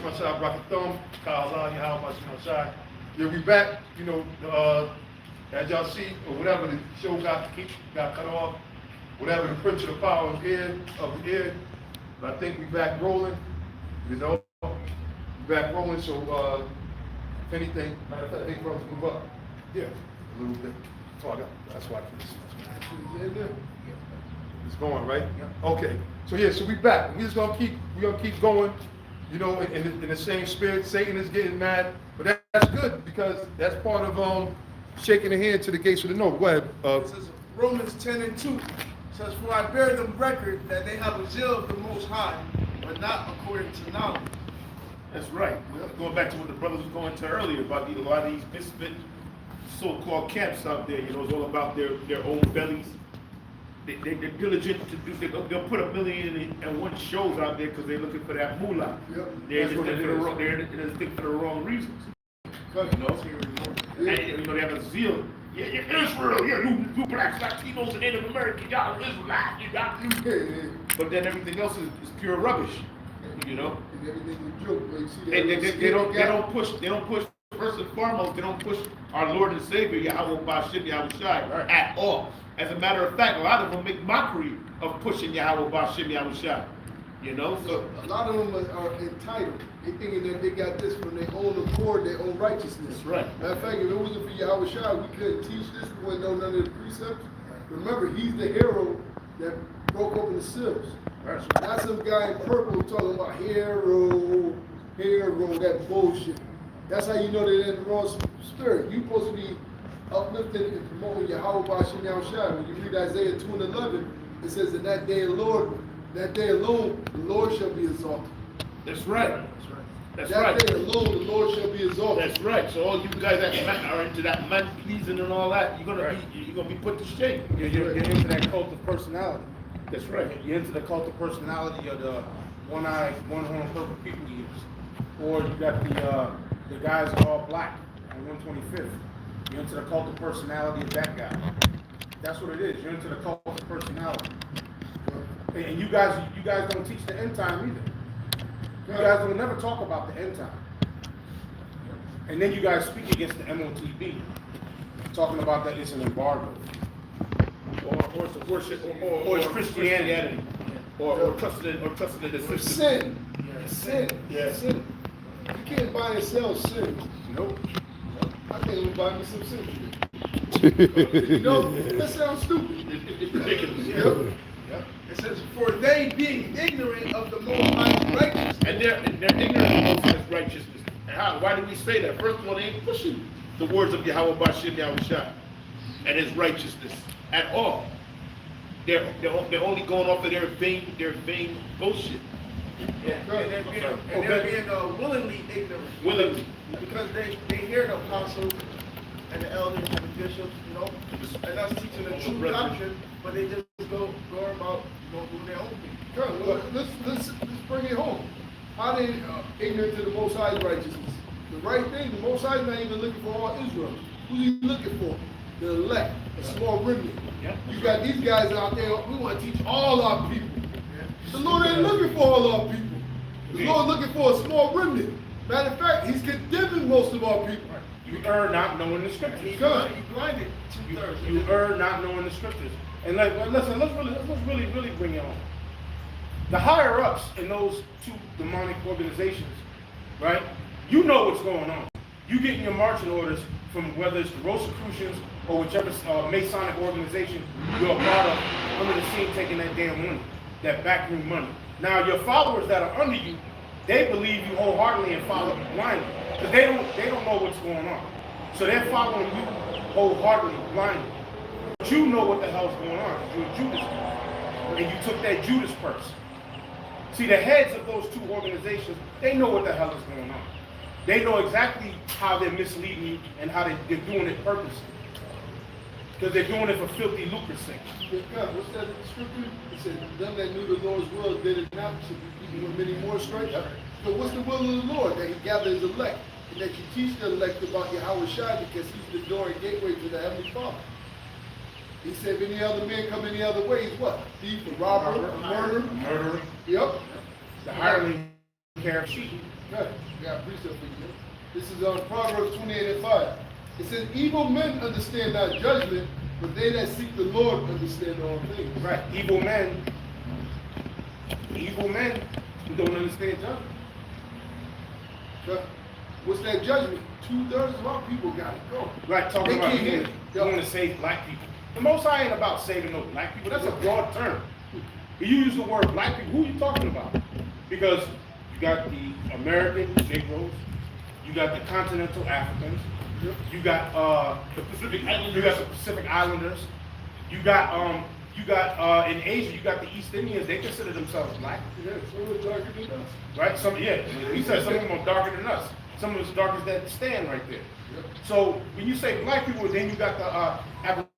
Mashah Rocket Thumb, Kyle's on you, how much Mashah. Yeah, we back, you know, as y'all see, or whatever the show got cut off, whatever the prince of the power of the air, but I think we back rolling, you know, we back rolling, so if anything, matter of fact, I think brothers move up. Yeah, a little bit. Oh, that's why I can see. It's going, right? Yeah. Okay. So yeah, so we back. We're gonna keep going, you know, in the same spirit. Satan is getting mad, but that's good because that's part of shaking the hand to the gates of the north. Go ahead. It says Romans 10:2 says, "For I bear them record that they have a zeal of the Most High, but not according to knowledge." That's right. Going back to what the brothers was going to earlier about a lot of these misfit so-called camps out there. You know, it's all about their own bellies. They're diligent to do. They'll put 1,000,001 shows out there because they're looking for that moolah. Yep. They're just looking for the wrong reasons. You know, and, you know they have a zeal. Yeah, Israel. Yeah, you blacks, Latinos, and Native Americans. Y'all Israelites. You got you. But then everything else is pure rubbish. You know. And everything is joke. Like, see, they don't push. First and foremost, they don't push our Lord and Savior Yahweh Bashim Yahushai at all. As a matter of fact, a lot of them make mockery of pushing Yahweh Bashim Yahushai. You know, so a lot of them are entitled. They thinking that they got this from their own accord, their own righteousness. That's right. Matter of fact, if it wasn't for Yahushai, we couldn't teach this. We wouldn't know none of the precepts. Remember, he's the hero that broke open the seals. Right. Not some guy in purple talking about hero, that bullshit. That's how you know they're in the wrong spirit. You're supposed to be uplifting and promoting Yahweh Bashim Yahushai. When you read Isaiah 2:11, it says, "In that day alone, the Lord shall be exalted." That's right. That's that right. day alone, the Lord shall be exalted. That's right. So all you guys that are into that man pleasing and all that, you're gonna be put to shame. You're into that cult of personality. That's right. You're into the cult of personality of the one-eyed, one-horn purple people eaters, or you got the guys are all black on 125th. You're into the cult of personality of that guy. That's what it is. You're into the cult of personality. And you guys don't teach the end time either. You guys will never talk about the end time. And then you guys speak against the MOTB, talking about that it's an embargo. Or it's a worship, or it's Christianity, or trusting in the system. Sin. Yeah. Sin. You can't buy and sell sin. Nope. I can't even buy me some sin. You know, that sounds stupid. It's ridiculous. Yep. It says, "For they being ignorant of the Most High's righteousness." And they're ignorant of the Most High's righteousness. And why do we say that? First of all, they ain't pushing the words of Yahweh Bashim Yahushai and his righteousness at all. They're only going off of their vain bullshit. Yeah. And they're being willingly ignorant. Willingly. Because they hear the apostles and the elders and the bishops, you know, and us teaching the true doctrine, but they just go about doing their own thing. Sure, well, let's bring it home. How they ignorant to the Most High's righteousness? The right thing, the Most High's not even looking for all Israel. Who's he looking for? The elect, a small remnant. Yeah. You got these guys out there, we want to teach all our people. The Lord ain't looking for all our people. The Lord looking for a small remnant. Matter of fact, he's condemning most of our people. You err not knowing the scriptures. He blinded two-thirds. You err not knowing the scriptures. And listen, let's really bring it home. The higher ups in those two demonic organizations, right? You know what's going on. You getting your marching orders from whether it's the Rosicrucians or whichever Masonic organization you're a part of, under the scene taking that damn money, that backroom money. Now your followers that are under you, they believe you wholeheartedly and follow you blindly, because they don't know what's going on. So they're following you wholeheartedly, blindly. But you know what the hell's going on, because you're a Judas guy, and you took that Judas purse. See, the heads of those two organizations, they know what the hell is going on. They know exactly how they're misleading you and how they're doing it purposely. Because they're doing it for filthy lucre's sake. God, what's that scripture? It said, "Them that knew the Lord's will did it not, should be beaten with many more stripes." Yep. So what's the will of the Lord? That he gather his elect, and that you teach the elect about Yahweh Shai, because he's the door and gateway to the Heavenly Father. He said, if any other man come any other way, he's what? Thief, a robber, a murderer. Murderer. Yep. The hireling care of sheep. Right, I got a precept for you. This is on Proverbs 28:5. It says, evil men understand not judgment, but they that seek the Lord understand all things. Right, evil men who don't understand judgment. But what's that judgment? 2/3 of our people got it. Go. Right, talking They about can't here, hear. they want to save black people. The Most High ain't about saving no black people. That's a broad term. When you use the word black people, who are you talking about? Because you got the American Negroes, you got the continental Africans, you got the Pacific Islanders, you got in Asia, you got the East Indians. They consider themselves black. Yeah, so it's darker than us. Right? He said some of them are darker than us. Some of us dark as that stand right there. So when you say black people, then you got the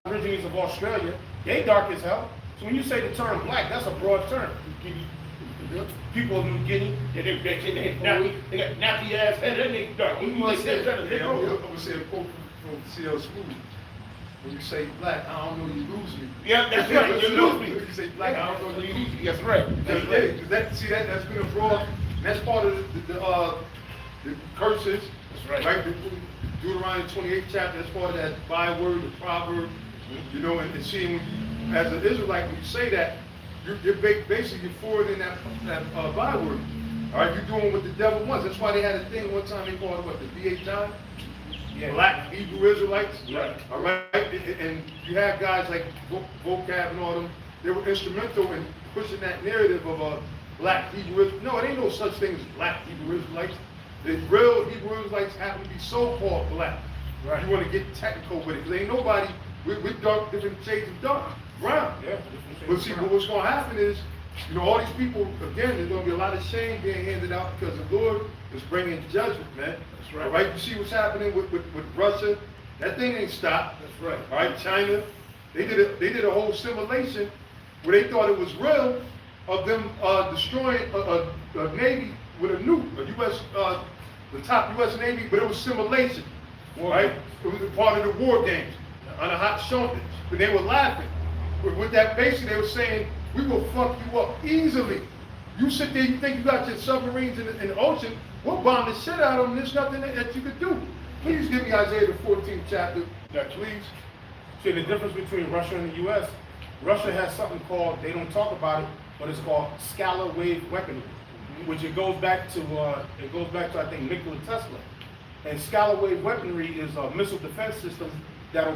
Aborigines of Australia. They dark as hell. So when you say the term black, that's a broad term. People of New Guinea, they got nappy ass head and they dark. When you like that, I'm gonna say a quote from C.L. Smooth. When you say black, I don't know, you lose me. Yeah, that's right. You lose me. When you say black, I don't know, you lose me. That's right. That's right. That's been a broad. That's part of the curses. That's right. The Deuteronomy 28 chapter. That's part of that byword, the proverb. You know, and seeing when you, as an Israelite, when you say that, you're basically forwarding that byword. All right, you're doing what the devil wants. That's why they had a thing one time. They called it what, the BHI? Yeah. Black Hebrew Israelites. Right. All right. And you have guys like Vocab and all them. They were instrumental in pushing that narrative of a black Hebrew Israelite. No, it ain't no such thing as black Hebrew Israelites. The real Hebrew Israelites happen to be so-called black. Right. You want to get technical with it, because ain't nobody with dark, different shades of dark, brown. Yeah. But see, what's going to happen is, you know, all these people, again, there's going to be a lot of shame being handed out because the Lord is bringing judgment, man. That's right. All right, you see what's happening with Russia? That thing ain't stopped. That's right. All right, China, they did a whole simulation where they thought it was real of them destroying a Navy with a nuke, the top U.S. Navy, but it was simulation, right? It was a part of the war games on a hot shoulder. But they were laughing. With that basically, they were saying, we will fuck you up easily. You sit there, you think you got your submarines in the ocean, we'll bomb the shit out of them, there's nothing that you could do. Please give me Isaiah the 14th chapter, please. See, the difference between Russia and the U.S., Russia has something called, they don't talk about it, but it's called scalar wave weaponry, which it goes back to I think Nikola Tesla. And scalar wave weaponry is a missile defense system that'll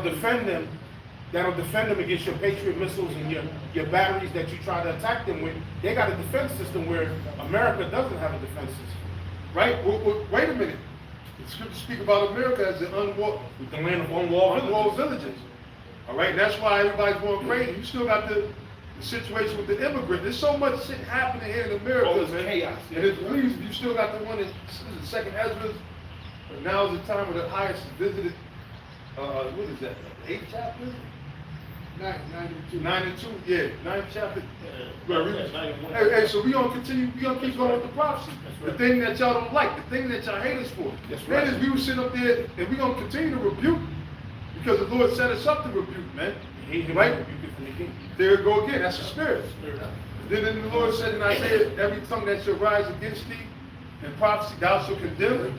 defend them against your Patriot missiles and your batteries that you try to attack them with. They got a defense system where America doesn't have a defense system. Right? Well, wait a minute. The scriptures speak about America as the The land of unwalled villages. All right, and that's why everybody's going crazy. You still got the situation with the immigrant. There's so much shit happening here in America, man. Chaos. And it's please, you still got the one in the second Ezra. But now is the time where the highest visited. What is that? 8th chapter? 9 and 2. Yeah, 9th chapter. Hey, so we gonna continue. We gonna keep going with the prophecy. The thing that y'all don't like, the thing that y'all hate us for. That's Man, right. is we were sitting up there, and we gonna continue to rebuke because the Lord set us up to rebuke, man. Right? There you go again. That's the spirit. Then the Lord said in Isaiah, every tongue that shall rise against thee in prophecy, thou shalt condemn.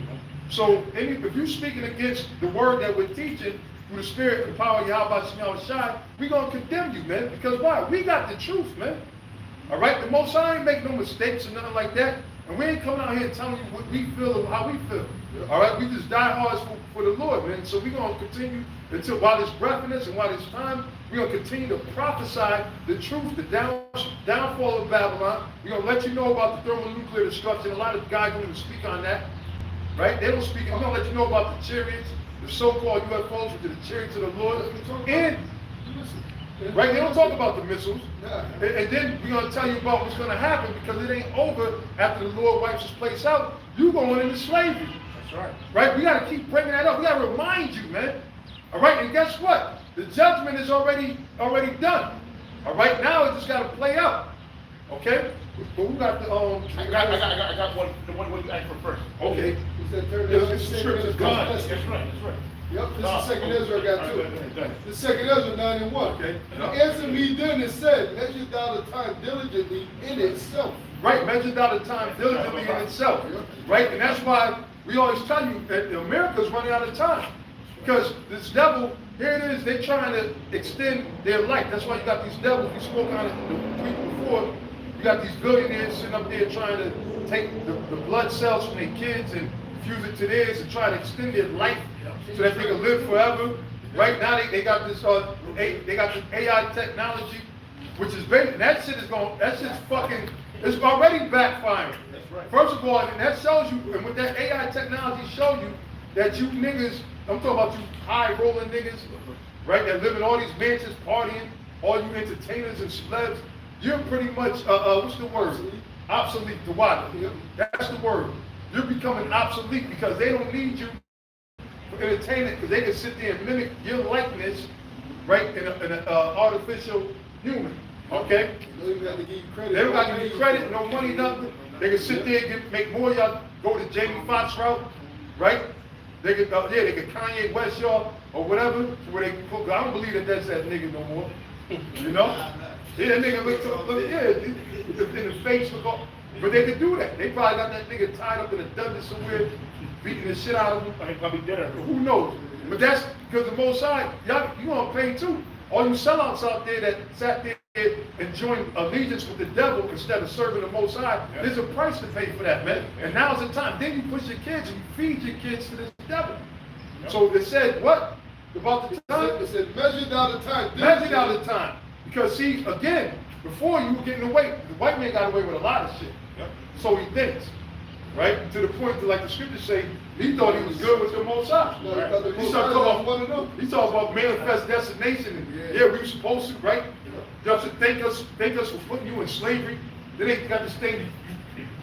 So if you're speaking against the word that we're teaching through the spirit and power of Yahweh Shai, we're going to condemn you, man. Because why? We got the truth, man. All right? The Most High ain't make no mistakes or nothing like that. And we ain't coming out here and telling you what we feel or how we feel. All right? We just die hard for the Lord, man. So we're going to continue until while there's breath in us and while there's time, we're going to continue to prophesy the truth, the downfall of Babylon. We're going to let you know about the thermonuclear destruction. A lot of guys don't even speak on that. Right? They don't speak. We're going to let you know about the chariots, the so-called UFOs, which are the chariots of the Lord. And, right, they don't talk about the missiles. And then we're going to tell you about what's going to happen because it ain't over after the Lord wipes this place out. You going into slavery. That's right. Right? We got to keep bringing that up. We got to remind you, man. All right? And guess what? The judgment is already done. All right? Now it just got to play out. Okay? But who got the, I got one, the one you asked for first. okay. He said, turn Yeah, to this is second scripture. Ezra. God, that's right, that's right. Yep, this is second Ezra, I got two. Go ahead. The second Ezra 9 and 1. Okay. He answered me then and said, measure thou the time diligently in itself. Right, measured out the time diligently in itself, right? And that's why we always tell you that America's running out of time. Because this devil, here it is, they're trying to extend their life. That's why you got these devils, we spoke on it the week before, you got these billionaires sitting up there trying to take the blood cells from their kids and fuse it to theirs and try to extend their life so that they can live forever. Right now they got this, they got this AI technology, which is basically, that shit's fucking, it's already backfiring. First of all, and that shows you, and with that AI technology show you that you niggas, I'm talking about you high rolling niggas, right, that live in all these mansions partying, all you entertainers and celebs, you're pretty much, what's the word? Obsolete, the what? That's the word. You're becoming obsolete because they don't need you for entertainment because they can sit there and mimic your likeness, right, in an artificial human. Okay? They don't even have to give you credit. They don't got to give you credit, no money, nothing. They can sit there and make more of y'all go the Jamie Foxx route, right? They could, they could Kanye West y'all or whatever, where they put, I don't believe that that's that nigga no more. You know? Yeah, that nigga look yeah, in the face, look all, but they could do that. They probably got that nigga tied up in a dungeon somewhere, beating the shit out of him. He probably did it. Who knows? But that's because the Most High, y'all, you gonna pay too. All you sellouts out there that sat there and joined allegiance with the devil instead of serving the Most High, there's a price to pay for that, man. And now's the time. Then you push your kids and you feed your kids to this devil. So it said what? About the time? It said, measure thou the time. Measure out the time. Because see, again, before you were getting away, the white man got away with a lot of shit. So he thinks. Right? To the point that, like the scriptures say, he thought he was good with the Most High. No, because the He Most started High talking was one of them. about, he talking about manifest destination. And, yeah, we were supposed to, right? You have to thank us for putting you in slavery. Then they got this thing,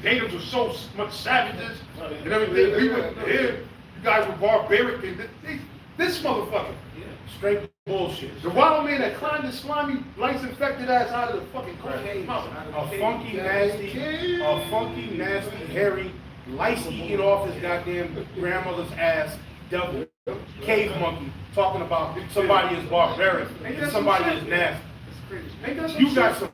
natives were so much savages and everything. We were here, you guys were barbaric. And this motherfucker. Straight bullshit. The wild man that climbed the slimy, lice-infected ass out of the fucking cocaine mountain. A funky, nasty, hairy, lice eating off his goddamn grandmother's ass, devil, cave monkey, talking about somebody is barbaric and somebody is nasty. You got some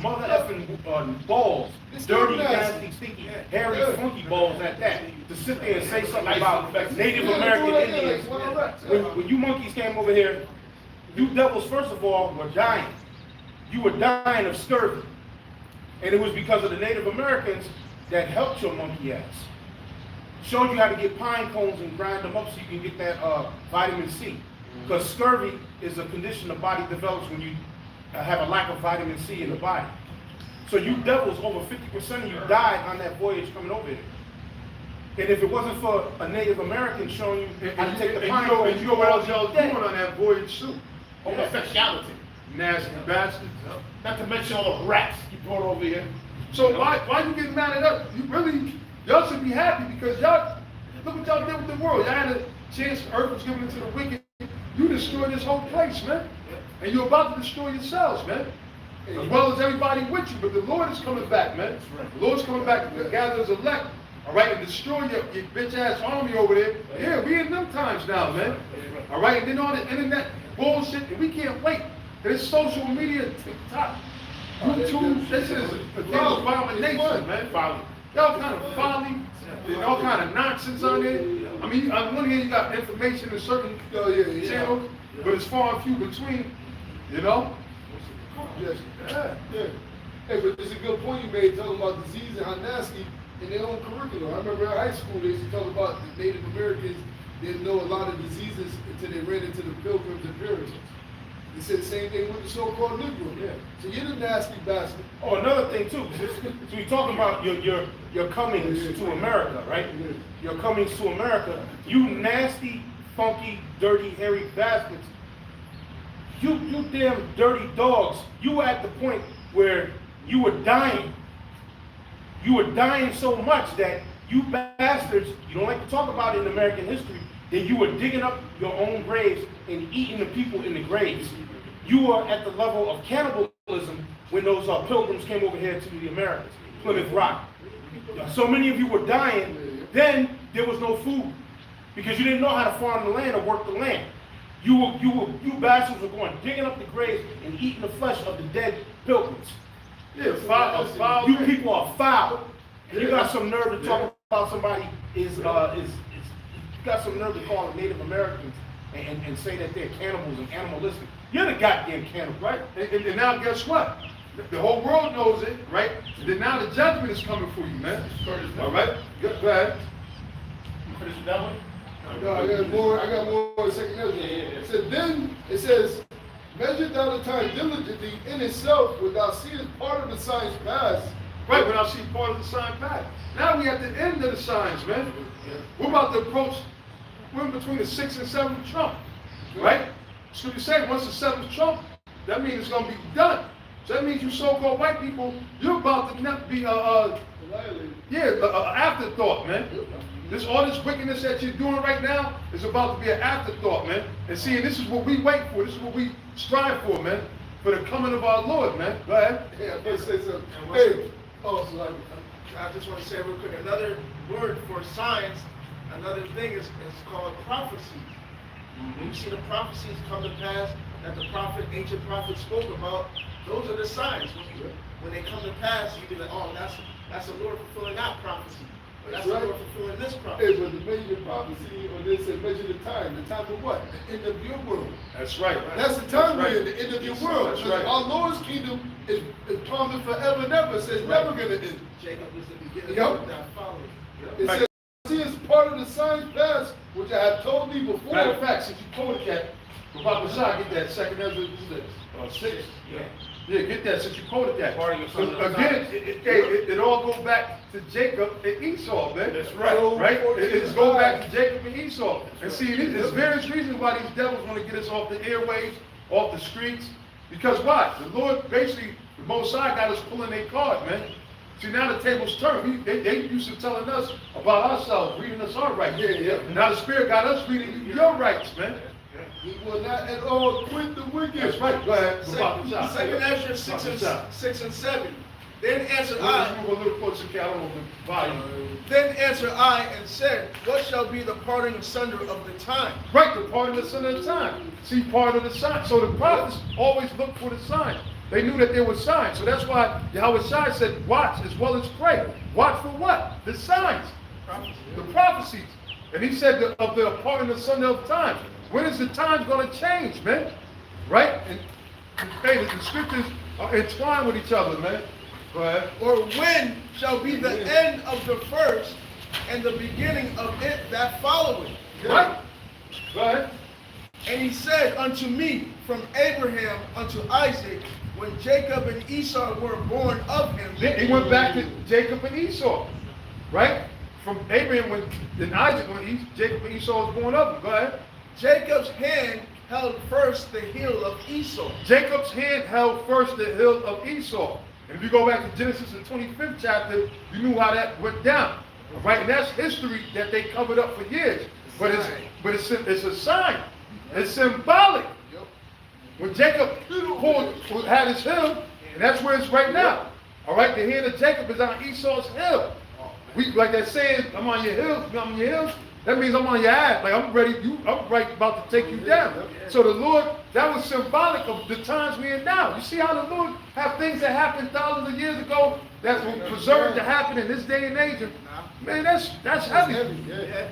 mother effing balls, dirty, nasty, stinky, hairy, funky balls at that, to sit there and say something about Native American Indians. When you monkeys came over here, you devils, first of all, were dying. You were dying of scurvy. And it was because of the Native Americans that helped your monkey ass. Showed you how to get pine cones and grind them up so you can get that vitamin C. Because scurvy is a condition the body develops when you have a lack of vitamin C in the body. So you devils, over 50% of you died on that voyage coming over here. And if it wasn't for a Native American showing you how to take the pine cones, and you know what else y'all was doing on that voyage too? homosexuality. Nasty bastards. Not to mention all the rats you brought over here. So why you getting mad at us? Y'all should be happy because y'all, look what y'all did with the world. Y'all had a chance, the earth was given into the wicked. You destroyed this whole place, man. And you're about to destroy yourselves, man. As well as everybody with you. But the Lord is coming back, man. The Lord's coming back to gather his elect, all right, and destroy your bitch ass army over there. Yeah, we in them times now, man. All right, and then all the internet bullshit, and we can't wait. There's social media, TikTok, YouTube, this is a abomination, man. Folly. Y'all kind of folly, and all kind of nonsense on there. I mean, on one hand, you got information in certain channels, but it's far and few between, you know? Yes. Yeah. Hey, but it's a good point you made talking about disease and how nasty in their own curriculum. I remember in high school they used to talk about the Native Americans didn't know a lot of diseases until they ran into the Pilgrims and Puritans. They said the same thing with the so-called Negro. Yeah. So you're the nasty bastard. Oh, another thing too. So you're talking about your comings to America, right? Your comings to America. You nasty, funky, dirty, hairy bastards. You damn dirty dogs. You were at the point where you were dying. You were dying so much that you bastards, you don't like to talk about it in American history, that you were digging up your own graves and eating the people in the graves. You are at the level of cannibalism when those pilgrims came over here to the Americas, Plymouth Rock. So many of you were dying. Then there was no food because you didn't know how to farm the land or work the land. You bastards were going digging up the graves and eating the flesh of the dead pilgrims. Yeah, foul. You people are foul. And you got some nerve to talk about somebody you got some nerve to call them Native Americans and say that they're cannibals and animalistic. You're the goddamn cannibal. Right? And now guess what? The whole world knows it, right? And then now the judgment is coming for you, man. All right? Go ahead. Finish that one? No, I got more second Ezra. It says, measure thou the time diligently in itself without seeing part of the signs pass. Right, when I see part of the sign pass. Now we at the end of the signs, man. We're about to approach, we're in between the 6th and 7th trump, right? Scripture said once the 7th trump, that means it's going to be done. So that means you so-called white people, you're about to not be afterthought, man. All this wickedness that you're doing right now is about to be an afterthought, man. And see, this is what we wait for. This is what we strive for, man. For the coming of our Lord, man. Go ahead. Yeah, I'm going to say something. Hey, I just want to say real quick, another word for signs, another thing is called prophecies. You see the prophecies come to pass that the ancient prophet spoke about. Those are the signs. When they come to pass, you be like, oh, that's the Lord fulfilling that prophecy. Or that's the Lord fulfilling this prophecy. Hey, but the major prophecy on this said measure the time. The time of what? The end of your world. That's right. That's the time we're in, the end of your world. That's right. Our Lord's kingdom is promised forever and ever. It says never going to end. Jacob was the beginning Yep. of that following. It says, see, it's part of the signs past, which I have told thee before. Matter of fact, since you quoted that, Papa Shah, get that 2nd Ezra 6. Yeah, get that since you quoted that. Again, it all goes back to Jacob and Esau, man. That's right. Right? It's going back to Jacob and Esau. And see, there's various reasons why these devils want to get us off the airwaves, off the streets. Because why? The Lord basically, the Most High got us pulling their card, man. See, now the table's turned. They used to telling us about ourselves, reading us our rights. Yeah. Now the Spirit got us reading your rights, man. We will not at all quit the wicked. That's right. Go ahead. Second Ezra 6 and 7. Then answered I. Move a little closer, I don't know the volume. Then answered I and said, what shall be the parting asunder of the time? Right, the part of the sign of the time. See, part of the sign. So the prophets always look for the sign. They knew that there were signs. So that's why Yahweh Shai said, watch as well as pray. Watch for what? The signs. The prophecies. And he said of the parting of the Sunday of time. When is the time going to change, man? Right? And hey, the scriptures are entwined with each other, man. Go ahead. Or when shall be the end of the first and the beginning of it that followeth? Right? Go ahead. And he said unto me, from Abraham unto Isaac, when Jacob and Esau were born of him. Then he went back to Jacob and Esau. Right? From Abraham then Isaac, when Jacob and Esau was born of him. Go ahead. Jacob's hand held first the heel of Esau. Jacob's hand held first the heel of Esau. And if you go back to Genesis, the 25th chapter, you knew how that went down. Right? And that's history that they covered up for years. But it's a sign. It's symbolic. When Jacob had his heel, and that's where it's right now. All right, the hand of Jacob is on Esau's heel. Like that saying, I'm on your heels. That means I'm on your ass. Like I'm ready. I'm right about to take you down. So the Lord, that was symbolic of the times we're in now. You see how the Lord have things that happened thousands of years ago that were preserved to happen in this day and age. Man, that's heavy. Yeah.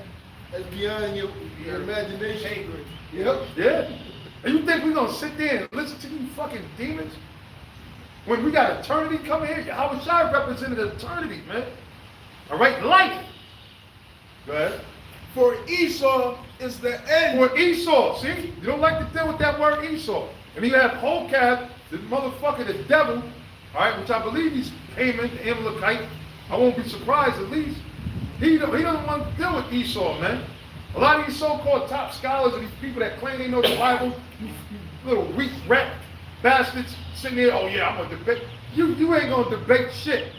That's beyond your imagination. Yep. Yeah. And you think we're gonna sit there and listen to you fucking demons? When we got eternity coming here, Yahweh Shai represented eternity, man. All right, life. Go ahead. For Esau is the end. For Esau, see? You don't like to deal with that word Esau. And you have Hokab, the motherfucker, the devil, all right, which I believe he's Haman, the Amalekite. I won't be surprised at least. He doesn't want to deal with Esau, man. A lot of these so-called top scholars and these people that claim they know the Bible, you little weak rat bastards sitting there, oh yeah, I'm going to debate. You ain't going to debate shit.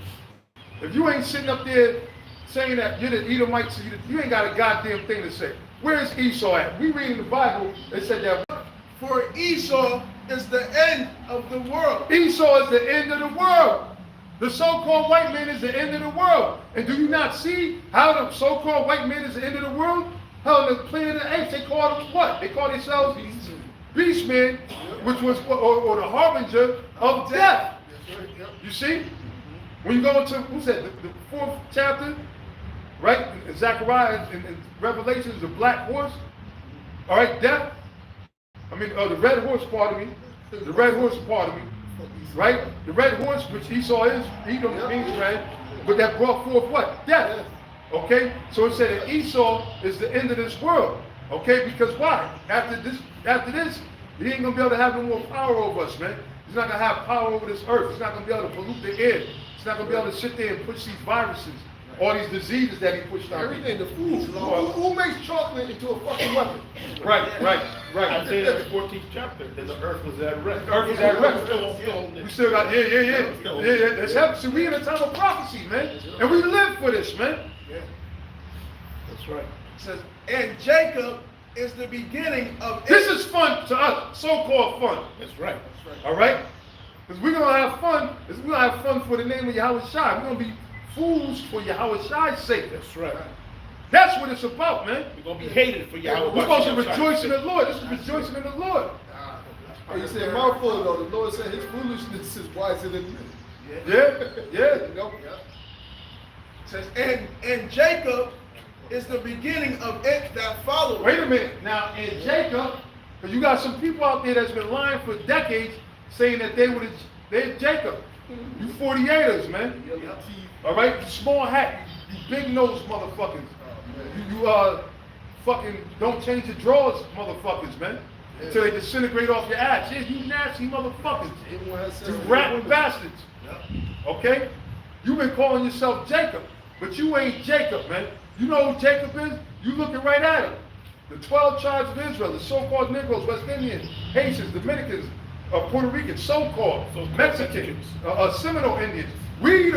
If you ain't sitting up there saying that you're the Edomites, you ain't got a goddamn thing to say. Where's Esau at? We read in the Bible, it said that. For Esau is the end of the world. Esau is the end of the world. The so-called white man is the end of the world. And do you not see how the so-called white man is the end of the world? How in the planet of the apes, they call them what? They call themselves beastmen, which was, or the harbinger of death. You see? When you go into, who's that, the fourth chapter, right? In Zechariah and Revelation, the black horse. All right, death. I mean, the red horse, pardon me. The red horse, pardon me. Right? The red horse, which Esau is, Edom means red, but that brought forth what? Death. Okay? So it said that Esau is the end of this world. Okay? Because why? After this, he ain't gonna be able to have no more power over us, man. He's not gonna have power over this earth. He's not gonna be able to pollute the air. He's not gonna be able to sit there and push these viruses, all these diseases that he pushed out. Everything, the food. Who makes chocolate into a fucking weapon? Right. Isaiah 14th chapter, that the earth was at rest. The earth is at rest. We still got, yeah. That's happening. See, we in a time of prophecy, man. And we live for this, man. Yeah. That's right. It says, and Jacob is the beginning of This is fun to us, so-called fun. That's right. All right? Because we're going to have fun. We're going to have fun for the name of Yahweh Shai. We're going to be fools for Yahweh Shai's sake. That's right. That's what it's about, man. We're going to be hated for Yahweh. We're supposed to rejoice in the Lord. This is rejoicing in the Lord. Hey, you said mouthful though. The Lord said his foolishness is wiser than me. Yeah. You know? It says, and Jacob is the beginning of it that follows. Wait a minute. Now, in Jacob, because you got some people out there that's been lying for decades saying that they're Jacob. You 48ers, man. All right? You small hat. You big nose motherfuckers. You fucking don't change your drawers, motherfuckers, man. Until they disintegrate off your ass. Yeah, you nasty motherfuckers. You rat bastards. Okay? You've been calling yourself Jacob, but you ain't Jacob, man. You know who Jacob is? You looking right at him. The 12 tribes of Israel, the so-called Negroes, West Indians, Haitians, Dominicans, Puerto Ricans, so-called Mexicans, Seminole Indians. We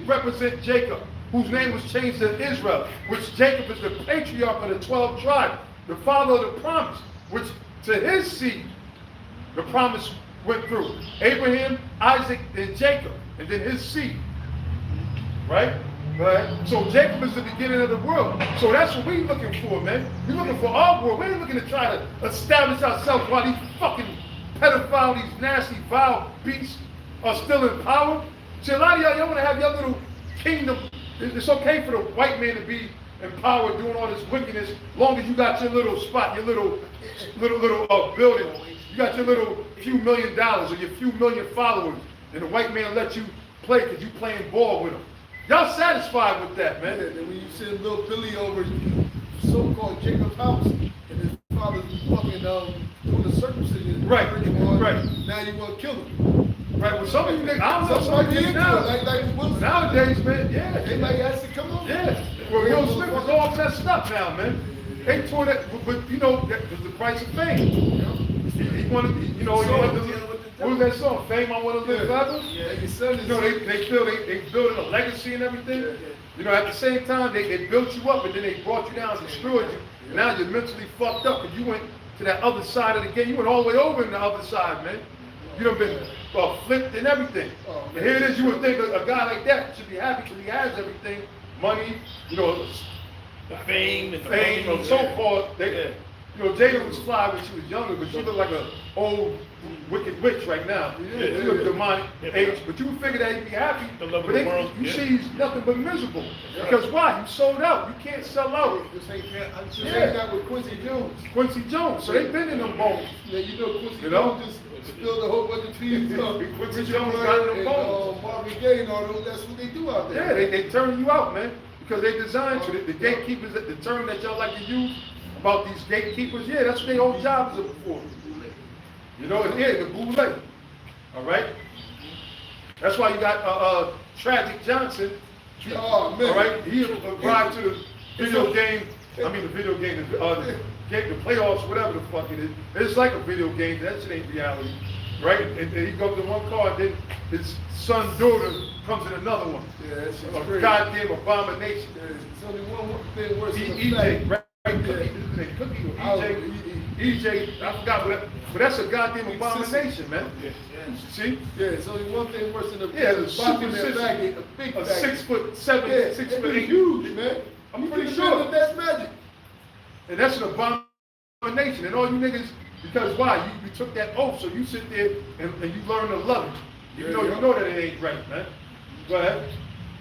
represent Jacob, whose name was changed to Israel, which Jacob is the patriarch of the 12 tribes, the father of the promise, which to his seed, the promise went through. Abraham, Isaac, and Jacob, and then his seed. Right? Right? So Jacob is the beginning of the world. So that's what we're looking for, man. We're looking for our world. We ain't looking to try to establish ourselves while these fucking pedophile, these nasty, vile beasts are still in power. See, a lot of y'all want to have your little kingdom. It's okay for the white man to be in power doing all this wickedness, long as you got your little spot, your little building. You got your little few $1 million or your few million followers, and the white man let you play because you playing ball with him. Y'all satisfied with that, man? Yeah, then when you send little Billy over to so-called Jacob's house, and his father's fucking doing the circumcision. Right. Now you want to kill him. Right, well, some of you niggas, I don't know, some of you now, nowadays, man, yeah. Everybody has to come over. Yeah. Well, Will Smith was all messed up now, man. They tore that, but you know, that was the price of fame. He wanted, you know, what was that song? Fame, I Want to Live Forever? Yeah. You know, they building a legacy and everything. You know, at the same time, they built you up, and then they brought you down and destroyed you. Now you're mentally fucked up, because you went to that other side of the game. You went all the way over in the other side, man. You done been flipped and everything. And here it is, you would think a guy like that should be happy because he has everything, money, you know, The fame and fame, you know, so-called. You know, Jada was fly when she was younger, but she looked like an old wicked witch right now. She looked demonic age, but you would figure that he'd be happy. The love of But the world, you see he's nothing but miserable. Because why? You sold out. You can't sell out. Just hanging out with Quincy Jones. Quincy Jones. So they've been in them bones. Yeah, you know Quincy You know? Jones just spilled a whole bunch of teas. Quincy Jones got in them bones. Marvin Gaye and all those, that's what they do out there. Yeah, they turn you out, man. Because they designed you. The gatekeepers, the term that y'all like to use about these gatekeepers, yeah, that's what their whole jobs are for. You know, yeah, the boule. All right? That's why you got Tragic Johnson. Oh, man. All right? He arrived to the video game, the playoffs, whatever the fuck it is. It's like a video game. That shit ain't reality. Right? And he goes to one car, and then his son's daughter comes in another one. Yeah, that's a goddamn abomination. There's only one thing worse than EJ, right? his name? Cookie or Oh, EJ, I forgot what that, but that's a goddamn abomination, man. See? Yeah, it's only one thing worse than a Yeah, the super faggot, a big a faggot. 6'7", Yeah, 6'8". huge, man. I'm pretty You sure. think that's magic. And that's an abomination. And all you niggas, because why? You took that oath, so you sit there and you learn to love it. You know that it ain't right, man. Go ahead.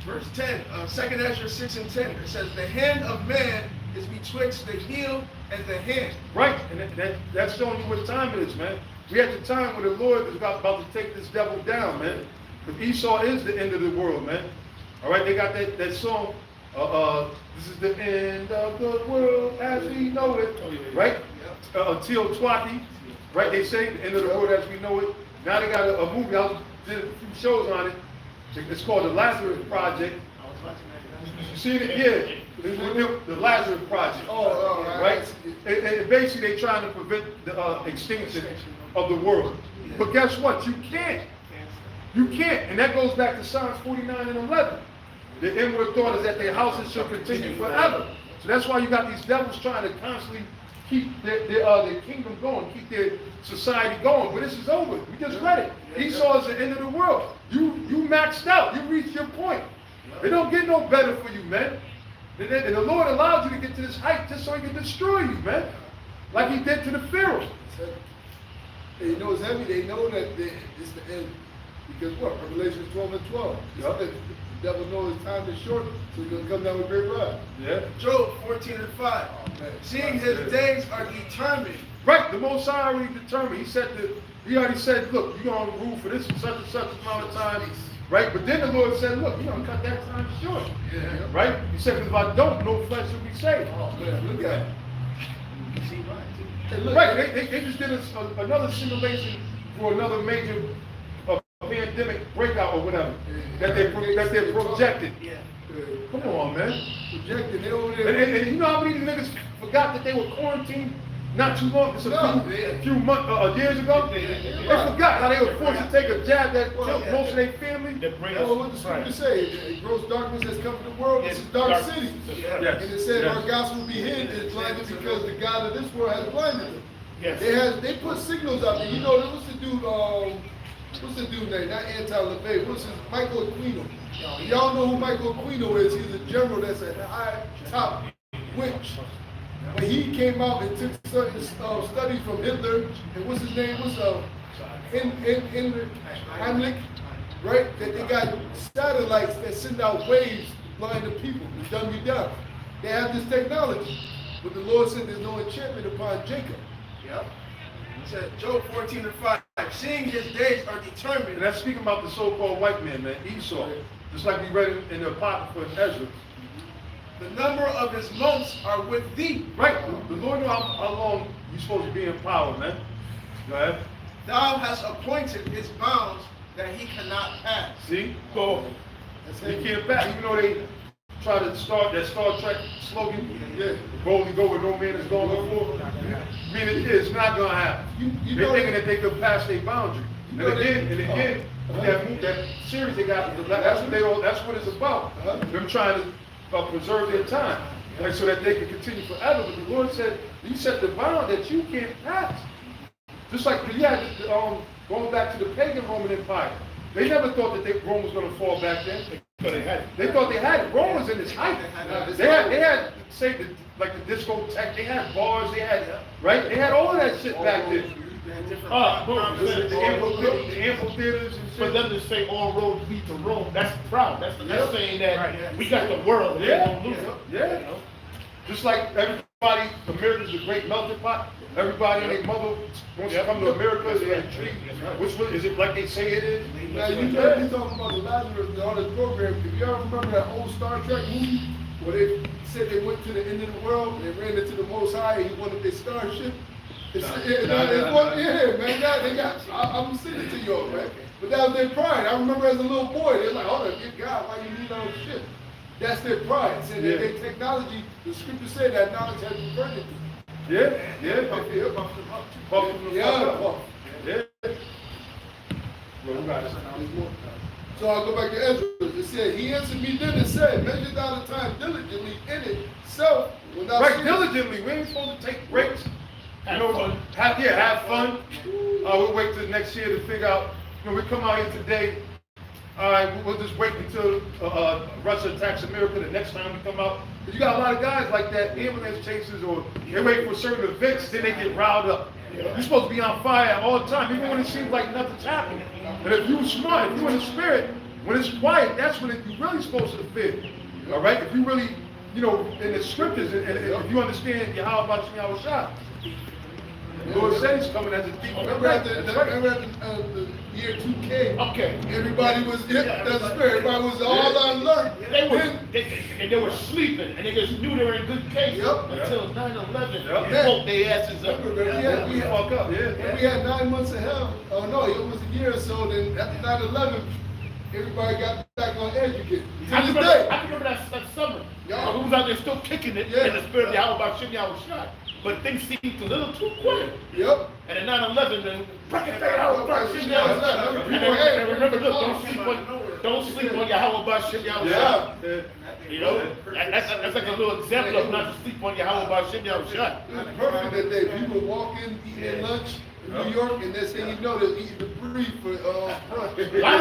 Verse 10, 2 Ezra 6 and 10, it says, the hand of man is betwixt the heel and the hand. Right, and that's showing you what time it is, man. We at the time where the Lord is about to take this devil down, man. Because Esau is the end of the world, man. All right, they got that song, this is the end of the world as we know it, right? Until Twati, right? They say the end of the world as we know it. Now they got a movie, I did a few shows on it. It's called the Lazarus Project. You see it? Yeah, the Lazarus Project. Oh, right? And basically, they're trying to prevent the extinction of the world. But guess what? You can't. You can't. And that goes back to Psalms 49 and 11. The inward thought is that their houses shall continue forever. So that's why you got these devils trying to constantly keep their kingdom going, keep their society going. But this is over. We just read it. Esau is the end of the world. You maxed out. You reached your point. It don't get no better for you, man. And the Lord allowed you to get to this height just so he can destroy you, man. Like he did to the Pharaoh. They know it's heavy. They know that it's the end. Because what? Revelation 12 and 12. Yep. The devil knows his time is short, so he's going to come down with great wrath. Yeah. Job 14 and 5, seeing his days are determined. Right, the Most High already determined. He already said, look, you're going to rule for this and such amount of time. Right? But then the Lord said, look, you're going to cut that time short. Yeah. Right? He said, because if I don't, no flesh will be saved. Oh, man, look at it. Hey, look, Right, they just did another simulation for another major pandemic breakout or whatever that they projected. Come on, man. Projected, they over there. And you know how many niggas forgot that they were quarantined not too long, it's a few months, years ago? They forgot how they were forced to take a jab that killed most of their family. That's what the scripture say. Gross darkness has come to the world. This is dark city. Yes. And it said Yes. our gospel will be hid and blinded because the God of this world has blinded them. Yes. They put signals out there. You know, what's the dude name? Not anti-LaVey. What's his Michael Aquino? Y'all know who Michael Aquino is. He's a general that's a high top witch. When he came out and took certain studies from Hitler, and what's his name? Heimlich, right? That they got satellites that send out waves to blind the people, to dumb you down. They have this technology. But the Lord said there's no enchantment upon Jacob. Yep. It said Job 14 and 5, seeing his days are determined. And that's speaking about the so-called white man, Esau. Just like we read in the Apocrypha in Ezra. The number of his months are with thee. Right, the Lord knows how long you're supposed to be in power, man. Go ahead. Thou hast appointed his bounds that he cannot pass. See? So, he can't pass. Even though they try to start that Star Trek slogan, boldly go where no man is going before. Meaning it's not going to happen. They're thinking that they could pass their boundary. And again, that series they got, that's what it's about. Them trying to preserve their time, like, so that they can continue forever. But the Lord said, you set the bound that you can't pass. Just like you had, going back to the pagan Roman Empire. They never thought that Rome was going to fall back then. They thought they had it. Rome was in its height. They had say, the discotheque, they had bars, they had all of that shit back then. The amphitheaters and shit. For them to say all roads lead to Rome, that's proud. That's saying that we got the world. Yeah. Just like everybody, America's a great melting pot. Everybody and their mother wants to come to America. They had trees. Which one is it like they say it is? Now you know we talking about the Lazarus and all this program. If y'all remember that old Star Trek movie where they said they went to the end of the world, they ran into the Most High, and he wanted their starship. I'm sending it to y'all, man. But that was their pride. I remember as a little boy, they're like, hold on, good God, why you need all this shit? That's their pride. Said that their technology, the scripture said that knowledge has converted them. So I'll go back to Ezra. It said, he answered me then and said, measure thou the time diligently in itself, Without Right, sin. diligently. We ain't supposed to take breaks. Have You know, fun. have fun. We'll wait till next year to figure out, you know, we come out here today, all right, we'll just wait until Russia attacks America the next time we come out. But you got a lot of guys like that, ambulance chasers, or they wait for certain events, then they get riled up. You're supposed to be on fire all the time, even when it seems like nothing's happening. And if you're smart, if you're in the spirit, when it's quiet, that's when you're really supposed to fear. All right? If you really, you know, in the scriptures, and if you understand Yahweh Shem Shah, the Lord said he's coming as a thief. Remember at the year 2K? Okay. Everybody was everybody was all on alert. They were sleeping, and they just knew they were in good case Yep. until 9/11. Yep. They woke their asses up. Remember, We fuck up, yeah. we had 9 months of hell. Oh no, almost a year or so. Then after 9/11, everybody got back on edge again. I To can this remember, day. I can remember that summer. Yeah. Who was out there still kicking it Yeah. in the spirit of Yahweh Shem Shah. But things seemed a little too quiet. Yep. And at 9/11, then and remember, look, don't sleep on Yahweh Shem Yeah. Shah. You know, that's like a little example of not to sleep on Yahweh Shem Shah. It was perfect that day. People walking, eating their lunch in New York, and next thing you know, they're eating debris for brunch. A lot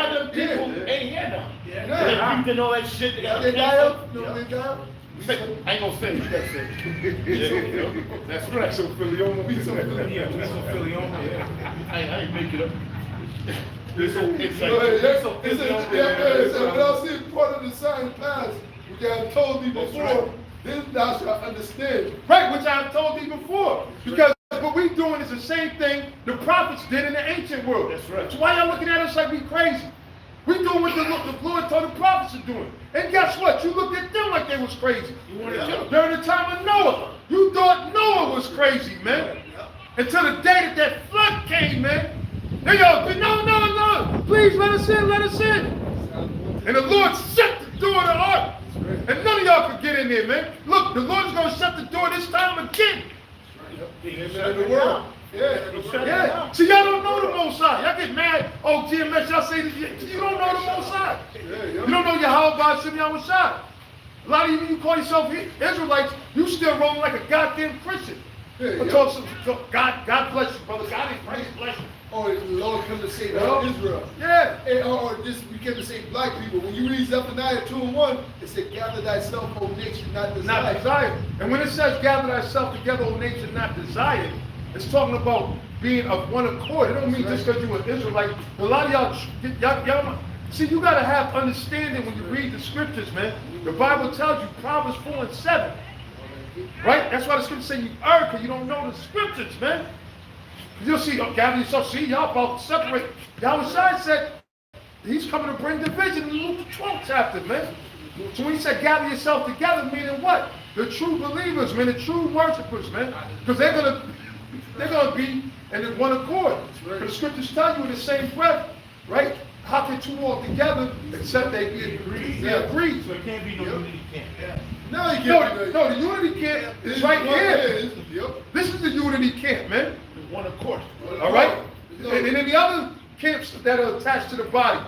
of them people ain't here now. They used to know that shit. They got They die up? No, they die up? I ain't gonna say it. You gotta say it. That's right. So Philly, We so good. Yeah, we some Philly on there. I ain't make it up. It's When I see part of the sign pass, which I have told thee before, then thou shalt understand. right, which I've told you before. Because what we doing is the same thing the prophets did in the ancient world. That's right. So why y'all looking at us like we crazy? We doing what the Lord told the prophets are doing. And guess what? You looked at them like they was crazy. You wanted to. During the time of Noah, you thought Noah was crazy, man. Until the day that flood came, man. They all, no, please let us in, let us in. And the Lord shut the door of the ark. And none of y'all could get in there, man. Look, the Lord's going to shut the door this time again. In the world. Yeah. See, y'all don't know the Most High. Y'all get mad. Oh, GMS, y'all say this. You don't know the Most High. You don't know Yahweh Shem Shah. A lot of you call yourself Israelites, you still rolling like a goddamn Christian. God bless you, brother. God ain't praise, bless you. Or the Lord come to save Israel. Yeah. Or just we came to save black people. When you read Zephaniah 2:1, it said, gather thyself, O nation, not Not desire. desired. And when it says gather thyself together, O nation, not desired, it's talking about being of one accord. It don't mean just because you're an Israelite. A lot of y'all, see, you got to have understanding when you read the scriptures, man. The Bible tells you, Proverbs 4:7. Right? That's why the scriptures say you err because you don't know the scriptures, man. You'll see, gather yourself, see, y'all about to separate. Yahweh said, he's coming to bring division in Luke 12 chapter, man. So when he said gather yourself together, meaning what? The true believers, man, the true worshipers, man. Because they're gonna be in one accord. But the scriptures tell you in the same breath, right? How can two walk together except they be agreed? They agreed. So it can't be no unity camp. No, you can't. No, the unity camp is right here. Yep. This is the unity camp, man. One accord. All right? And then the other camps that are attached to the body.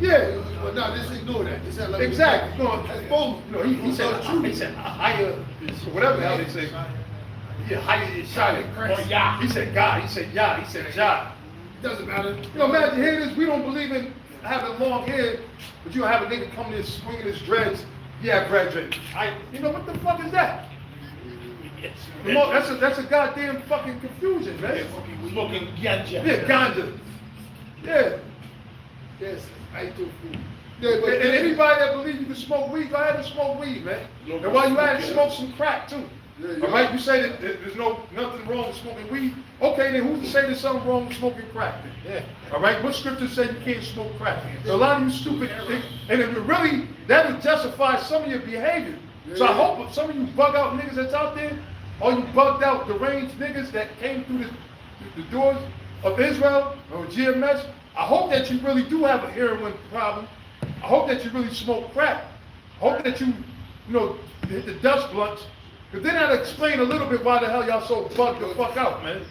Yeah. But no, just ignore that. Just act like Exactly. That's both. No, he said higher, whatever the hell they say. Yeah, higher shot in Christ. Or Yah. He said God. He said Yah. He said Jah. Doesn't matter. You know, imagine here it is. We don't believe in having long hair, but you have a nigga come in swinging his dreads. Yeah, I graduated. You know what the fuck is that? That's a goddamn fucking confusion, man. Smoking ganja. Yeah, ganja. Yeah. Yes, I do. And anybody that believes you can smoke weed, go ahead and smoke weed, man. And while you at it, smoke some crack too. All right, you say that there's nothing wrong with smoking weed. Okay, then who's to say there's something wrong with smoking crack? Yeah. All right, what scripture say you can't smoke crack? A lot of you stupid, and it really that would justify some of your behavior. So I hope some of you bug out niggas that's out there, or you bugged out deranged niggas that came through the doors of Israel or GMS. I hope that you really do have a heroin problem. I hope that you really smoke crack. I hope that you hit the dust blunts. Because then that'll explain a little bit why the hell y'all so bugged the fuck out, man.